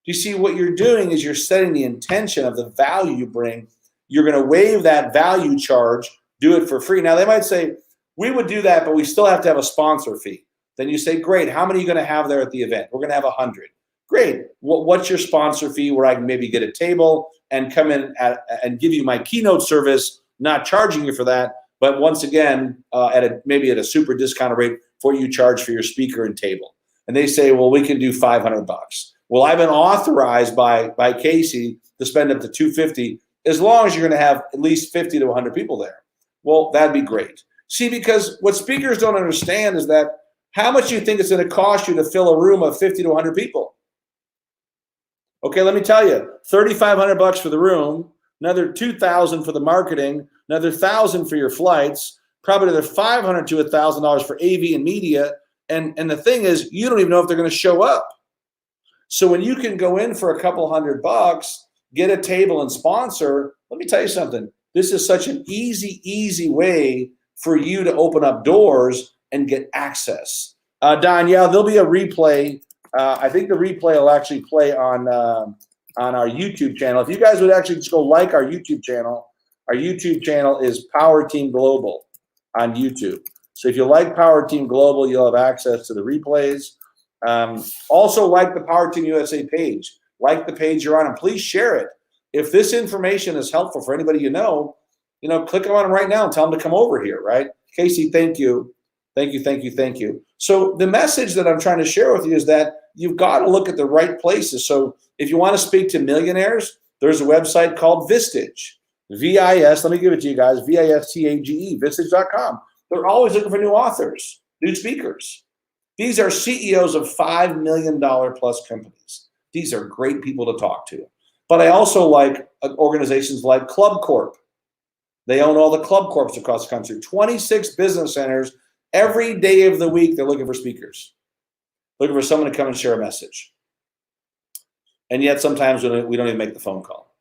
You see, what you're doing is you're setting the intention of the value you bring. You're going to waive that value charge, do it for free. Now, they might say, we would do that, but we still have to have a sponsor fee. Then you say, great, how many are you going to have there at the event? We're going to have 100. Great. What's your sponsor fee where I can maybe get a table and come in and give you my keynote service, not charging you for that, but once again, maybe at a super discounted rate for what you charge for your speaker and table. And they say, well, we can do $500. Well, I've been authorized by Casey to spend up to $250 as long as you're going to have at least 50 to 100 people there. Well, that'd be great. See, because what speakers don't understand is that how much do you think it's going to cost you to fill a room of 50 to 100 people? Okay, let me tell you, $3,500 for the room, another $2,000 for the marketing, another $1,000 for your flights, probably another $500 to $1,000 for AV and media. And the thing is, you don't even know if they're going to show up. So when you can go in for a couple $100, get a table and sponsor, let me tell you something. This is such an easy way for you to open up doors and get access. Don, yeah, there'll be a replay. I think the replay will actually play on our YouTube channel. If you guys would actually just go like our YouTube channel is Power Team Global on YouTube. So if you like Power Team Global, you'll have access to the replays. Also like the Power Team USA page. Like the page you're on, and please share it. If this information is helpful for anybody you know, click on it right now and tell them to come over here, right? Casey, thank you. Thank you. So the message that I'm trying to share with you is that you've got to look at the right places. So if you want to speak to millionaires, there's a website called Vistage. V-I-S, let me give it to you guys, V-I-S-T-A-G-E, Vistage.com. They're always looking for new authors, new speakers. These are CEOs of $5 million plus companies. These are great people to talk to. But I also like organizations like Club Corp. They own all the Club Corps across the country, 26 business centers. Every day of the week, they're looking for speakers. looking for someone to come and share a message. And yet sometimes we don't even make the phone call.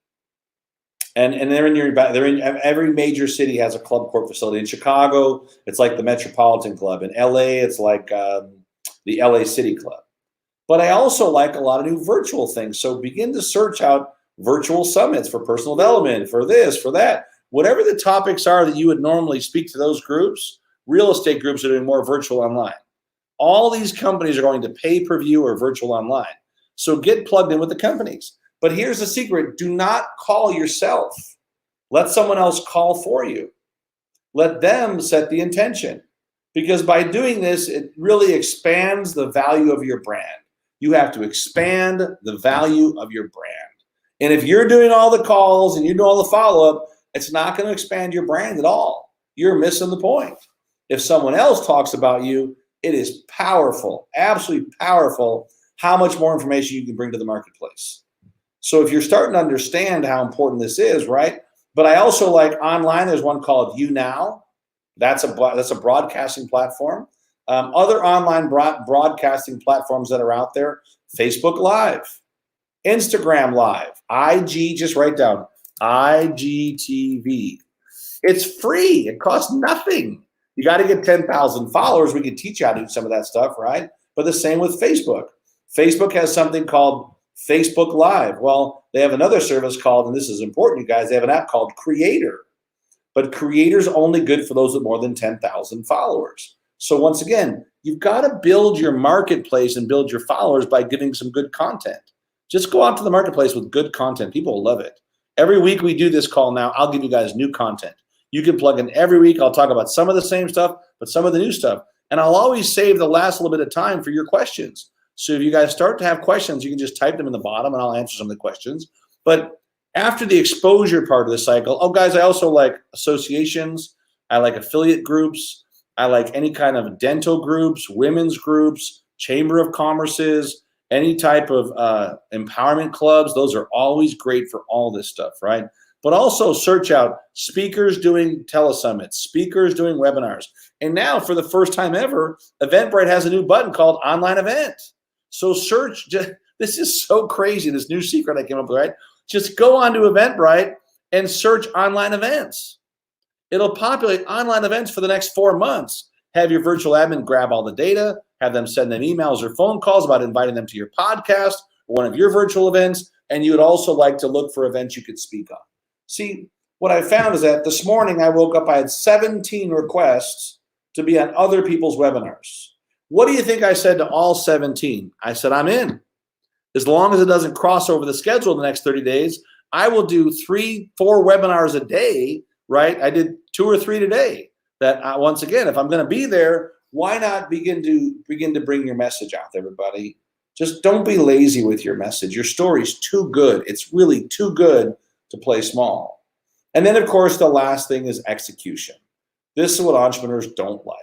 And they're in every major city has a club corp facility. In Chicago, it's like the Metropolitan Club. In LA, it's like the LA City Club. But I also like a lot of new virtual things. So begin to search out virtual summits for personal development, for this, for that. Whatever the topics are that you would normally speak to those groups, real estate groups are doing more virtual online. All these companies are going to pay-per-view or virtual online. So get plugged in with the companies. But here's the secret. Do not call yourself. Let someone else call for you. Let them set the intention. Because by doing this, it really expands the value of your brand. You have to expand the value of your brand. And if you're doing all the calls and you do all the follow-up, it's not going to expand your brand at all. You're missing the point. If someone else talks about you, it is powerful, absolutely powerful, how much more information you can bring to the marketplace. So if you're starting to understand how important this is, right? But I also like online, there's one called YouNow. That's a broadcasting platform. Other online broadcasting platforms that are out there, Facebook Live, Instagram Live, IG, just write down, IGTV. It's free. It costs nothing. You got to get 10,000 followers. We can teach you how to do some of that stuff, right? But the same with Facebook. Facebook has something called Facebook Live. Well, they have another service called, and this is important, you guys, they have an app called Creator. But Creator's only good for those with more than 10,000 followers. So once again, you've got to build your marketplace and build your followers by giving some good content. Just go out to the marketplace with good content. People will love it. Every week we do this call now, I'll give you guys new content. You can plug in every week. I'll talk about some of the same stuff, but some of the new stuff. And I'll always save the last little bit of time for your questions. So if you guys start to have questions, you can just type them in the bottom and I'll answer some of the questions. But after the exposure part of the cycle, oh guys, I also like associations. I like affiliate groups. I like any kind of dental groups, women's groups, chamber of commerces, any type of empowerment clubs. Those are always great for all this stuff, right? But also search out speakers doing telesummits, speakers doing webinars. And now for the first time ever, Eventbrite has a new button called Online Event. So search, this is so crazy, this new secret I came up with, right? Just go onto Eventbrite and search online events. It'll populate online events for the next 4 months. Have your virtual admin grab all the data, have them send them emails or phone calls about inviting them to your podcast or one of your virtual events, and you would also like to look for events you could speak on. See, what I found is that this morning I woke up, I had 17 requests to be on other people's webinars. What do you think I said to all 17? I said, I'm in. As long as it doesn't cross over the schedule in the next 30 days, I will do 3-4 webinars a day, right? I did 2 or 3 today. That once again, if I'm going to be there, why not begin to bring your message out, everybody? Just don't be lazy with your message. Your story's too good. It's really too good to play small. And then, of course, the last thing is execution. This is what entrepreneurs don't like.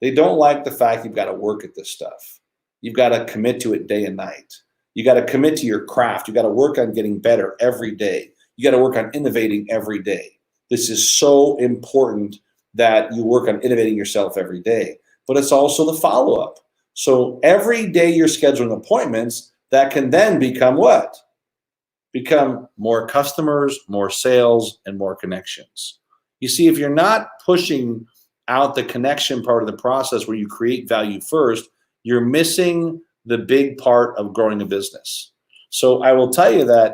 They don't like the fact you've got to work at this stuff. You've got to commit to it day and night. You got to commit to your craft. You got to work on getting better every day. You got to work on innovating every day. This is so important that you work on innovating yourself every day. But it's also the follow-up. So every day you're scheduling appointments that can then become what? Become more customers, more sales, and more connections. You see, if you're not pushing out the connection part of the process where you create value first, you're missing the big part of growing a business. So I will tell you that,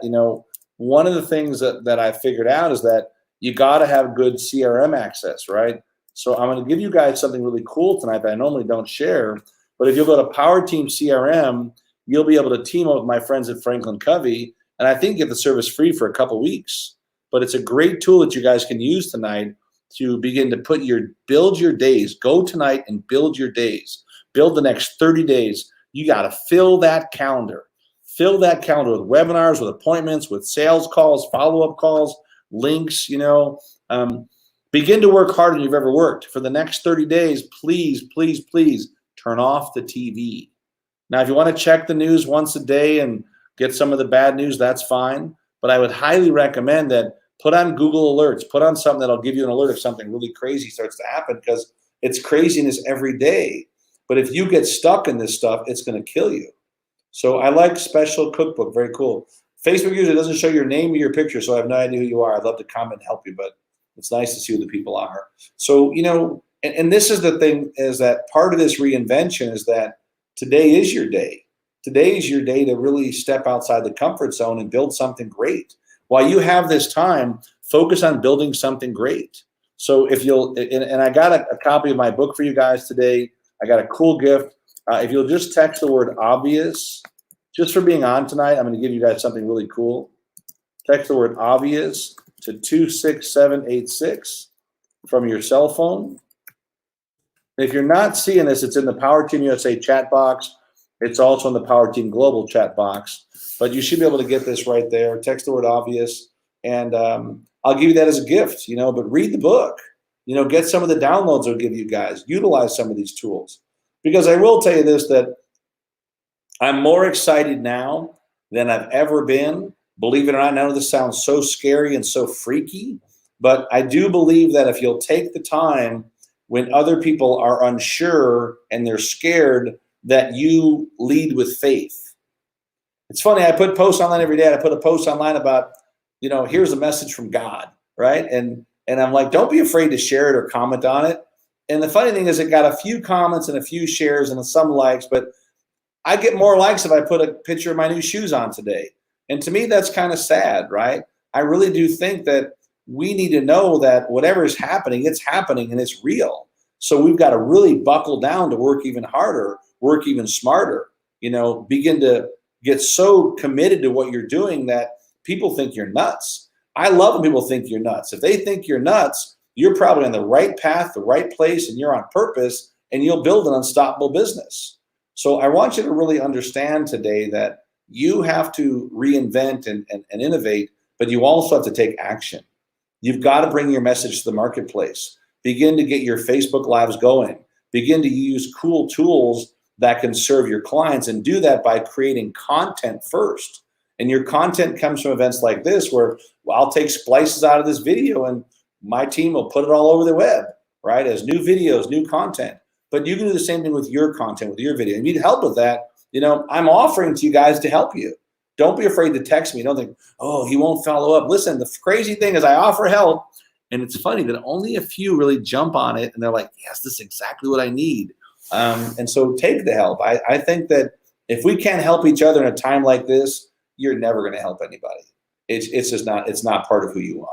one of the things that I figured out is that you got to have good CRM access, right? So I'm going to give you guys something really cool tonight that I normally don't share, but if you'll go to Power Team CRM, you'll be able to team up with my friends at Franklin Covey, and I think get the service free for a couple weeks. But it's a great tool that you guys can use tonight to begin to build your days. Go tonight and build your days. Build the next 30 days. You got to fill that calendar. Fill that calendar with webinars, with appointments, with sales calls, follow-up calls, links, begin to work harder than you've ever worked. For the next 30 days, please, please, please turn off the TV. Now, if you want to check the news once a day and get some of the bad news, that's fine. But I would highly recommend that put on Google Alerts, put on something that'll give you an alert if something really crazy starts to happen, because it's craziness every day. But if you get stuck in this stuff, it's going to kill you. So I like special cookbook. Very cool. Facebook user doesn't show your name or your picture, so I have no idea who you are. I'd love to comment and help you, but it's nice to see who the people are. So, and this is the thing, is that part of this reinvention is that today is your day. Today is your day to really step outside the comfort zone and build something great. While you have this time, focus on building something great. So if you'll, and I got a copy of my book for you guys today. I got a cool gift. If you'll just text the word obvious, just for being on tonight, I'm going to give you guys something really cool. Text the word obvious to 26786 from your cell phone. If you're not seeing this, it's in the Power Team USA chat box. It's also in the Power Team Global chat box. But you should be able to get this right there. Text the word obvious. And I'll give you that as a gift, but read the book. Get some of the downloads I'll give you guys. Utilize some of these tools. Because I will tell you this, that I'm more excited now than I've ever been. Believe it or not, I know this sounds so scary and so freaky, but I do believe that if you'll take the time when other people are unsure and they're scared, that you lead with faith. It's funny, I put posts online every day. I put a post online about, here's a message from God, right? And I'm like, don't be afraid to share it or comment on it. And the funny thing is, it got a few comments and a few shares and some likes, but I get more likes if I put a picture of my new shoes on today. And to me, that's kind of sad, right? I really do think that we need to know that whatever is happening, it's happening and it's real. So we've got to really buckle down to work even harder, work even smarter, begin to get so committed to what you're doing that people think you're nuts. I love when people think you're nuts. If they think you're nuts, you're probably on the right path, the right place, and you're on purpose, and you'll build an unstoppable business. So I want you to really understand today that you have to reinvent and innovate, but you also have to take action. You've got to bring your message to the marketplace. Begin to get your Facebook Lives going. Begin to use cool tools that can serve your clients, and do that by creating content first. And your content comes from events like this, where I'll take splices out of this video and my team will put it all over the web, right? As new videos, new content. But you can do the same thing with your content, with your video. If you need help with that, I'm offering to you guys to help you. Don't be afraid to text me. Don't think, oh, he won't follow up. Listen, the crazy thing is I offer help. And it's funny that only a few really jump on it. And they're like, yes, this is exactly what I need. And so take the help. I think that if we can't help each other in a time like this, you're never going to help anybody. It's just not, it's not part of who you are.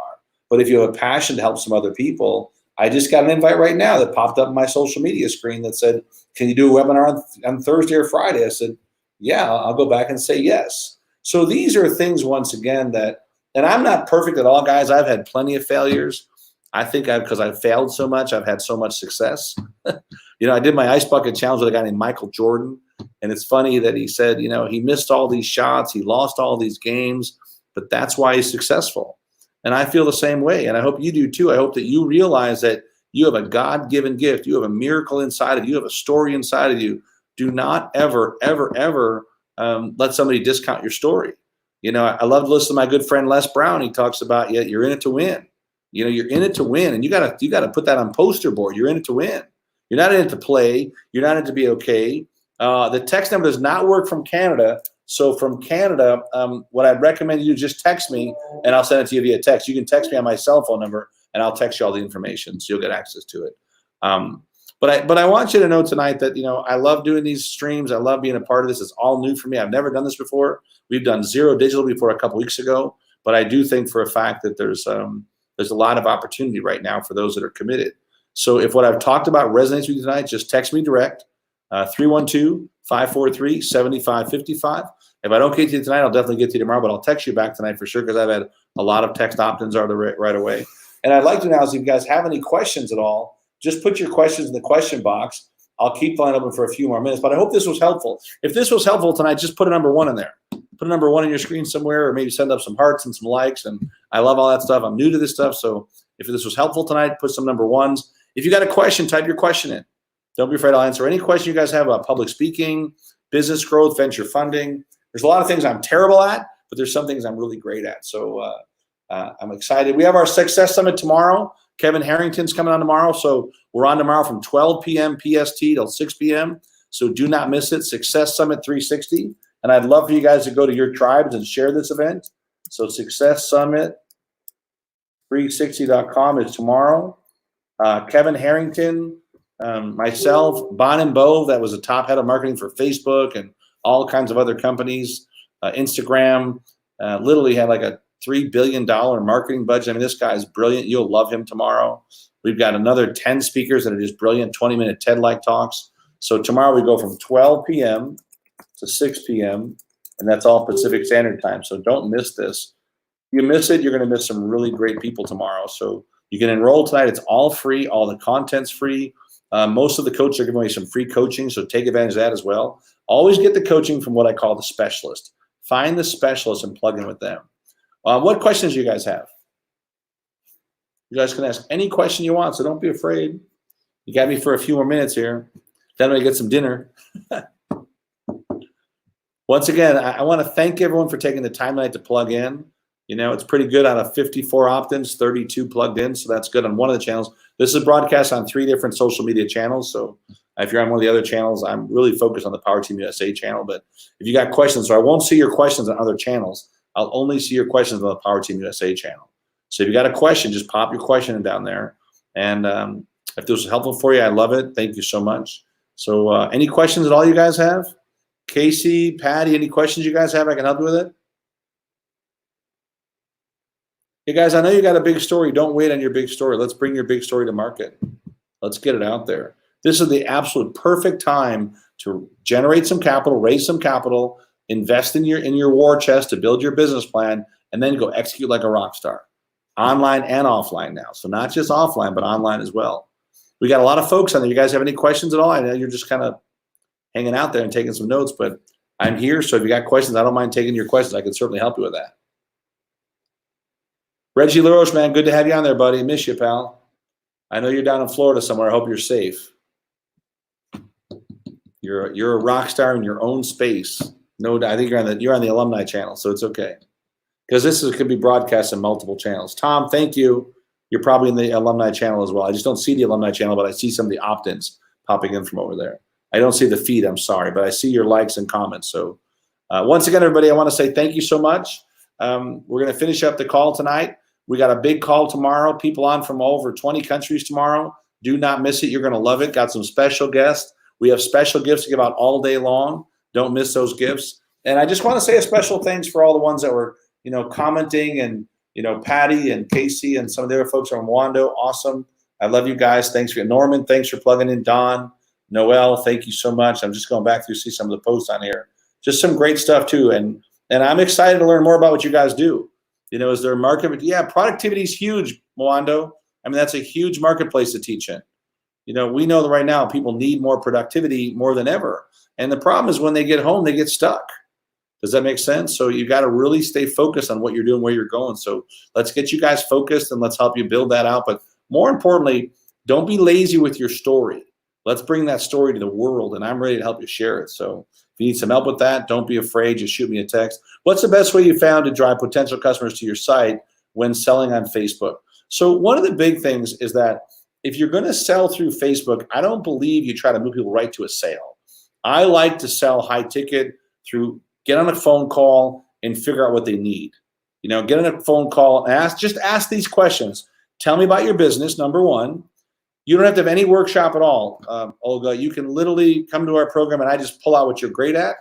But if you have a passion to help some other people, I just got an invite right now that popped up on my social media screen that said, can you do a webinar on Thursday or Friday? I said, yeah, I'll go back and say yes. So these are things, once again, that, and I'm not perfect at all, guys. I've had plenty of failures. I think because I've failed so much, I've had so much success. I did my ice bucket challenge with a guy named Michael Jordan. And it's funny that he said, he missed all these shots. He lost all these games, but that's why he's successful. And I feel the same way. And I hope you do too. I hope that you realize that you have a God-given gift. You have a miracle inside of you. You have a story inside of you. Do not ever, ever, ever let somebody discount your story. I love to listen to my good friend Les Brown. He talks about, you're in it to win. You're in it to win. And you gotta put that on poster board. You're in it to win. You're not in it to play. You're not in it to be okay. The text number does not work from Canada. So from Canada, what I'd recommend you do, just text me and I'll send it to you via text. You can text me on my cell phone number and I'll text you all the information so you'll get access to it. But I want you to know tonight that, I love doing these streams. I love being a part of this. It's all new for me. I've never done this before. We've done zero digital before a couple weeks ago, but I do think for a fact that there's a lot of opportunity right now for those that are committed. So if what I've talked about resonates with you tonight, just text me direct, 312-543-7555. If I don't get to you tonight, I'll definitely get to you tomorrow, but I'll text you back tonight for sure because I've had a lot of text opt-ins right away. And I'd like to now, if you guys have any questions at all, just put your questions in the question box. I'll keep the line open for a few more minutes, but I hope this was helpful. If this was helpful tonight, just put a number 1 in there. Put a number 1 on your screen somewhere, or maybe send up some hearts and some likes. And I love all that stuff. I'm new to this stuff. So if this was helpful tonight, put some number 1s. If you got a question, type your question in. Don't be afraid. I'll answer any question you guys have about public speaking, business growth, venture funding. There's a lot of things I'm terrible at, but there's some things I'm really great at. So I'm excited. We have our Success Summit tomorrow. Kevin Harrington's coming on tomorrow. So we're on tomorrow from 12 p.m. PST till 6 p.m. So do not miss it. Success Summit 360. And I'd love for you guys to go to your tribes and share this event. So Success Summit 360.com is tomorrow. Kevin Harrington, myself, Bon and Bo, that was a top head of marketing for Facebook and all kinds of other companies, Instagram, literally had like a $3 billion marketing budget. I mean, this guy is brilliant. You'll love him tomorrow. We've got another 10 speakers that are just brilliant 20-minute TED-like talks. So tomorrow we go from 12 p.m. to 6 p.m., and that's all Pacific Standard Time. So don't miss this. If you miss it, you're going to miss some really great people tomorrow. So you can enroll tonight. It's all free. All the content's free. Most of the coaches are giving away some free coaching, so take advantage of that as well. Always get the coaching from what I call the specialist. Find the specialist and plug in with them. What questions do you guys have? You guys can ask any question you want, so don't be afraid. You got me for a few more minutes here. Then we get some dinner. Once again, I want to thank everyone for taking the time tonight to plug in. You know, it's pretty good out of 54 opt-ins, 32 plugged in, so that's good on one of the channels. This is broadcast on 3 different social media channels, so if you're on one of the other channels, I'm really focused on the Power Team USA channel, but if you got questions, so I won't see your questions on other channels. I'll only see your questions on the Power Team USA channel. So if you got a question, just pop your question down there, and if this was helpful for you, I love it. Thank you so much. So any questions at all you guys have? Casey, Patty, any questions you guys have I can help you with it? Hey guys, I know you got a big story. Don't wait on your big story. Let's bring your big story to market. Let's get it out there. This is the absolute perfect time to generate some capital, raise some capital, invest in your war chest to build your business plan, and then go execute like a rock star. Online and offline now. So not just offline, but online as well. We got a lot of folks on there. You guys have any questions at all? I know you're just kind of hanging out there and taking some notes, but I'm here. So if you got questions, I don't mind taking your questions. I can certainly help you with that. Reggie LaRoche, man, good to have you on there, buddy. Miss you, pal. I know you're down in Florida somewhere. I hope you're safe. You're a rock star in your own space. No, I think you're on the alumni channel, so it's okay. Because this could be broadcast in multiple channels. Tom, thank you. You're probably in the alumni channel as well. I just don't see the alumni channel, but I see some of the opt-ins popping in from over there. I don't see the feed, I'm sorry, but I see your likes and comments. So once again, everybody, I want to say thank you so much. We're going to finish up the call tonight. We got a big call tomorrow. People on from over 20 countries tomorrow. Do not miss it. You're going to love it. Got some special guests. We have special gifts to give out all day long. Don't miss those gifts. And I just want to say a special thanks for all the ones that were, commenting, and, Patty and Casey and some of the other folks from Wando. Awesome. I love you guys. Thanks for Norman. Thanks for plugging in. Don, Noel, thank you so much. I'm just going back through see some of the posts on here. Just some great stuff too. And I'm excited to learn more about what you guys do. Is there a market? Yeah, productivity is huge, Mwando. I mean, that's a huge marketplace to teach in. We know that right now people need more productivity more than ever. And the problem is when they get home, they get stuck. Does that make sense? So you got to really stay focused on what you're doing, where you're going. So let's get you guys focused and let's help you build that out. But more importantly, don't be lazy with your story. Let's bring that story to the world, and I'm ready to help you share it. So if you need some help with that, don't be afraid. Just shoot me a text. What's the best way you found to drive potential customers to your site when selling on Facebook? So one of the big things is that if you're going to sell through Facebook, I don't believe you try to move people right to a sale. I like to sell high ticket through get on a phone call and figure out what they need. Get on a phone call and ask these questions. Tell me about your business, number one. You don't have to have any workshop at all, Olga. You can literally come to our program and I just pull out what you're great at.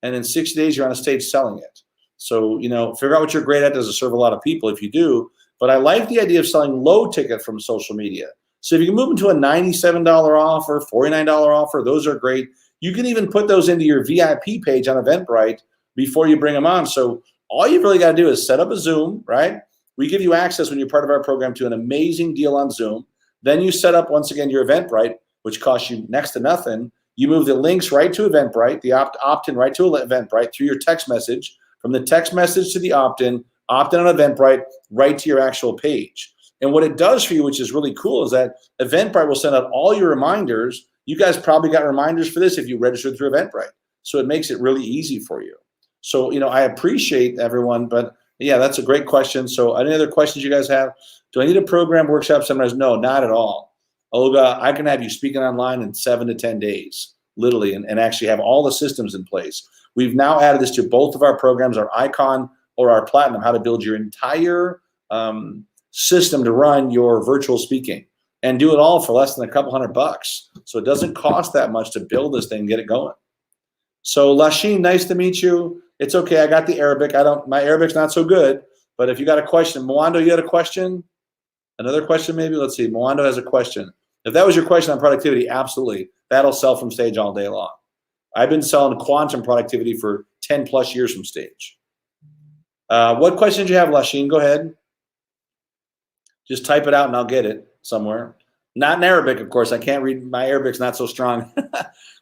And in 60 days, you're on a stage selling it. So, figure out what you're great at. Doesn't serve a lot of people if you do. But I like the idea of selling low ticket from social media. So if you can move into a $97 offer, $49 offer, those are great. You can even put those into your VIP page on Eventbrite before you bring them on. So all you've really got to do is set up a Zoom, right? We give you access when you're part of our program to an amazing deal on Zoom. Then you set up, once again, your Eventbrite, which costs you next to nothing. You move the links right to Eventbrite, the opt-in right to Eventbrite through your text message. From the text message to the opt-in on Eventbrite, right to your actual page. And what it does for you, which is really cool, is that Eventbrite will send out all your reminders. You guys probably got reminders for this if you registered through Eventbrite. So it makes it really easy for you. So, I appreciate everyone, but yeah, that's a great question. So any other questions you guys have? Do I need a program, workshop, seminars? No, not at all. Olga, I can have you speaking online in 7 to 10 days. literally, and actually have all the systems in place. We've now added this to both of our programs, our Icon or our Platinum, how to build your entire system to run your virtual speaking, and do it all for less than a couple $100. So it doesn't cost that much to build this thing and get it going. So Lasheen, nice to meet you. It's okay, I got the Arabic. My Arabic's not so good, but if you got a question, Mwando, you had a question? Another question maybe? Let's see, Mwando has a question. If that was your question on productivity, absolutely. That'll sell from stage all day long. I've been selling quantum productivity for 10 plus years from stage. What question did you have, Lasheen? Go ahead. Just type it out and I'll get it somewhere. Not in Arabic, of course. I can't read. My Arabic's not so strong.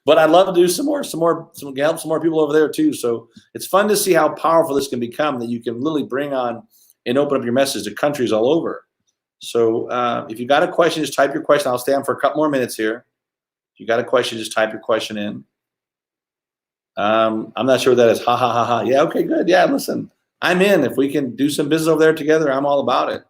But I'd love to do some help some more people over there too. So it's fun to see how powerful this can become, that you can literally bring on and open up your message to countries all over. So if you got a question, just type your question. I'll stay on for a couple more minutes here. If you got a question, just type your question in. I'm not sure what that is. Ha, ha, ha, ha. Yeah, okay, good. Yeah, listen, I'm in. If we can do some business over there together, I'm all about it.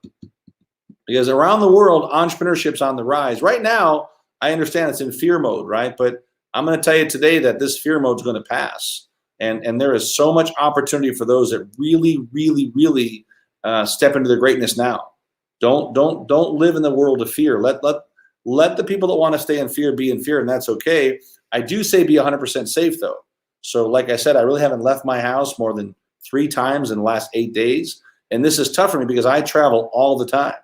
Because around the world, entrepreneurship's on the rise. Right now, I understand it's in fear mode, right? But I'm going to tell you today that this fear mode is going to pass. And there is so much opportunity for those that really, really, really step into their greatness now. Don't live in the world of fear. Let the people that want to stay in fear be in fear, and that's okay. I do say be 100% safe, though. So like I said, I really haven't left my house more than 3 times in the last 8 days. And this is tough for me because I travel all the time.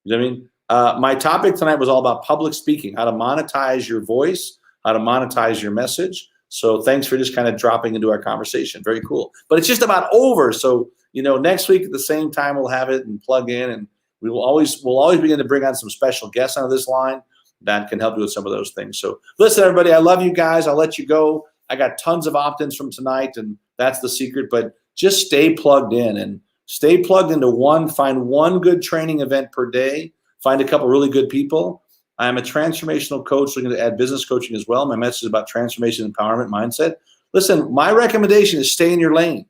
You know what I mean? My topic tonight was all about public speaking, how to monetize your voice, how to monetize your message. So thanks for just kind of dropping into our conversation. Very cool. But it's just about over. So, next week at the same time, we'll have it and plug in, and we'll always begin to bring on some special guests onto this line that can help you with some of those things. So listen, everybody, I love you guys. I'll let you go. I got tons of opt-ins from tonight, and that's the secret. But just stay plugged in and stay plugged into find one good training event per day. Find a couple really good people. I'm a transformational coach looking to add business coaching as well. My message is about transformation, empowerment, mindset. Listen, my recommendation is stay in your lane.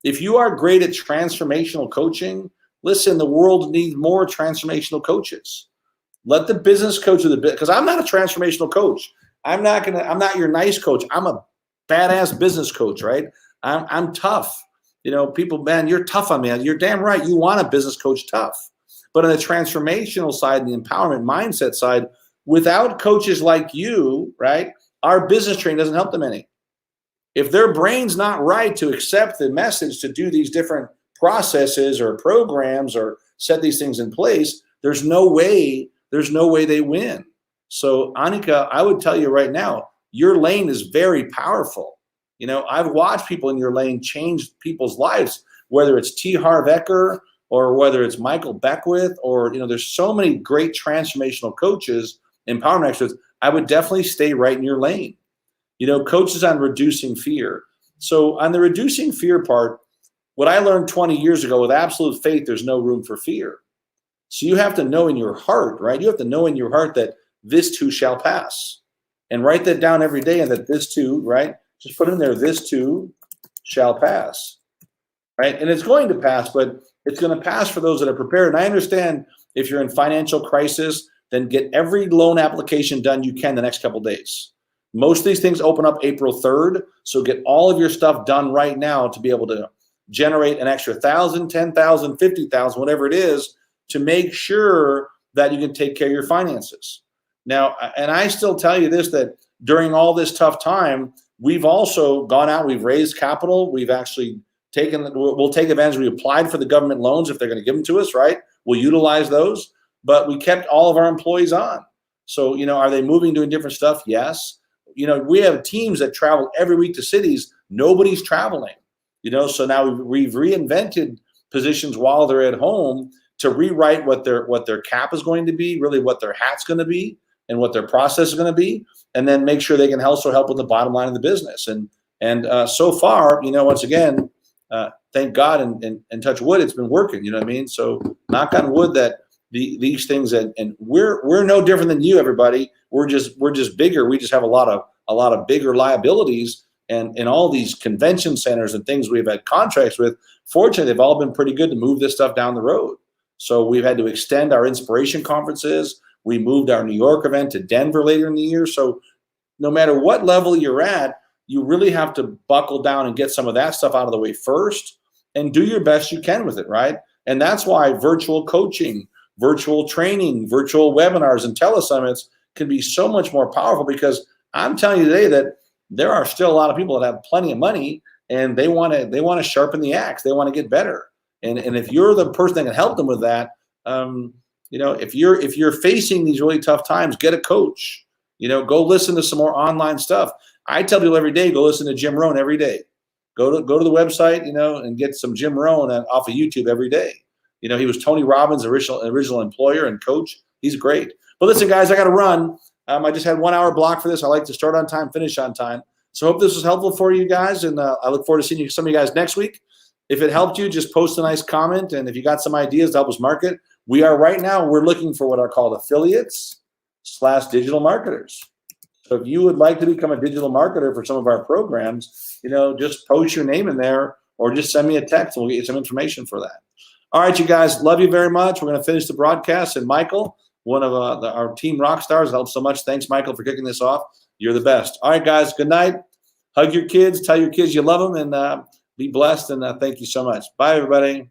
If you are great at transformational coaching, listen, the world needs more transformational coaches. Let the business coach of the business, because I'm not a transformational coach. I'm not your nice coach. I'm a badass business coach, right? I'm tough. People, man, you're tough on me. You're damn right. You want a business coach tough. But on the transformational side and the empowerment mindset side, without coaches like you, right, our business training doesn't help them any. If their brain's not right to accept the message to do these different processes or programs or set these things in place, there's no way they win. So Annika, I would tell you right now, your lane is very powerful. I've watched people in your lane change people's lives, whether it's T. Harv Eker or whether it's Michael Beckwith, or, there's so many great transformational coaches, empowerment experts. I would definitely stay right in your lane. Coaches on reducing fear. So on the reducing fear part, what I learned 20 years ago, with absolute faith, there's no room for fear. So you have to know in your heart, right? You have to know in your heart that this too shall pass. And write that down every day, and that this too, right? Just put in there, this too shall pass, right? And it's going to pass, but it's going to pass for those that are prepared. And I understand if you're in financial crisis, then get every loan application done you can the next couple of days. Most of these things open up April 3rd, so get all of your stuff done right now to be able to generate an extra 1,000, 10,000, 50,000, whatever it is, to make sure that you can take care of your finances. Now, and I still tell you this, that during all this tough time, we've also gone out, we've raised capital, we've actually we'll take advantage. We applied for the government loans if they're going to give them to us, right? We'll utilize those, but we kept all of our employees on. So, are they moving, doing different stuff? Yes. We have teams that travel every week to cities. Nobody's traveling, so now we've reinvented positions while they're at home to rewrite what their cap is going to be, really what their hat's going to be, and what their process is going to be, and then make sure they can also help with the bottom line of the business. And so far, once again, thank God and touch wood, it's been working. You know what I mean? So knock on wood that these things, and we're no different than you, everybody. We're just bigger. We just have a lot of bigger liabilities, and in all these convention centers and things we've had contracts with. Fortunately, they've all been pretty good to move this stuff down the road. So we've had to extend our inspiration conferences. We moved our New York event to Denver later in the year. So no matter what level you're at, you really have to buckle down and get some of that stuff out of the way first and do your best you can with it, right? And that's why virtual coaching, virtual training, virtual webinars, and telesummits can be so much more powerful, because I'm telling you today that there are still a lot of people that have plenty of money and they want to sharpen the axe. They want to get better. And if you're the person that can help them with that, if you're facing these really tough times, get a coach. Go listen to some more online stuff. I tell people every day, go listen to Jim Rohn every day. Go to the website, and get some Jim Rohn off of YouTube every day. He was Tony Robbins' original employer and coach. He's great. But listen, guys, I got to run. I just had 1 hour block for this. I like to start on time, finish on time. So I hope this was helpful for you guys, and I look forward to seeing some of you guys next week. If it helped you, just post a nice comment, and if you got some ideas to help us market, we're looking for what are called affiliates/digital marketers. So if you would like to become a digital marketer for some of our programs, just post your name in there or just send me a text and we'll get you some information for that. All right, you guys, love you very much. We're going to finish the broadcast. And Michael, one of our team rock stars, helped so much. Thanks, Michael, for kicking this off. You're the best. All right, guys, good night. Hug your kids. Tell your kids you love them, and be blessed. And thank you so much. Bye, everybody.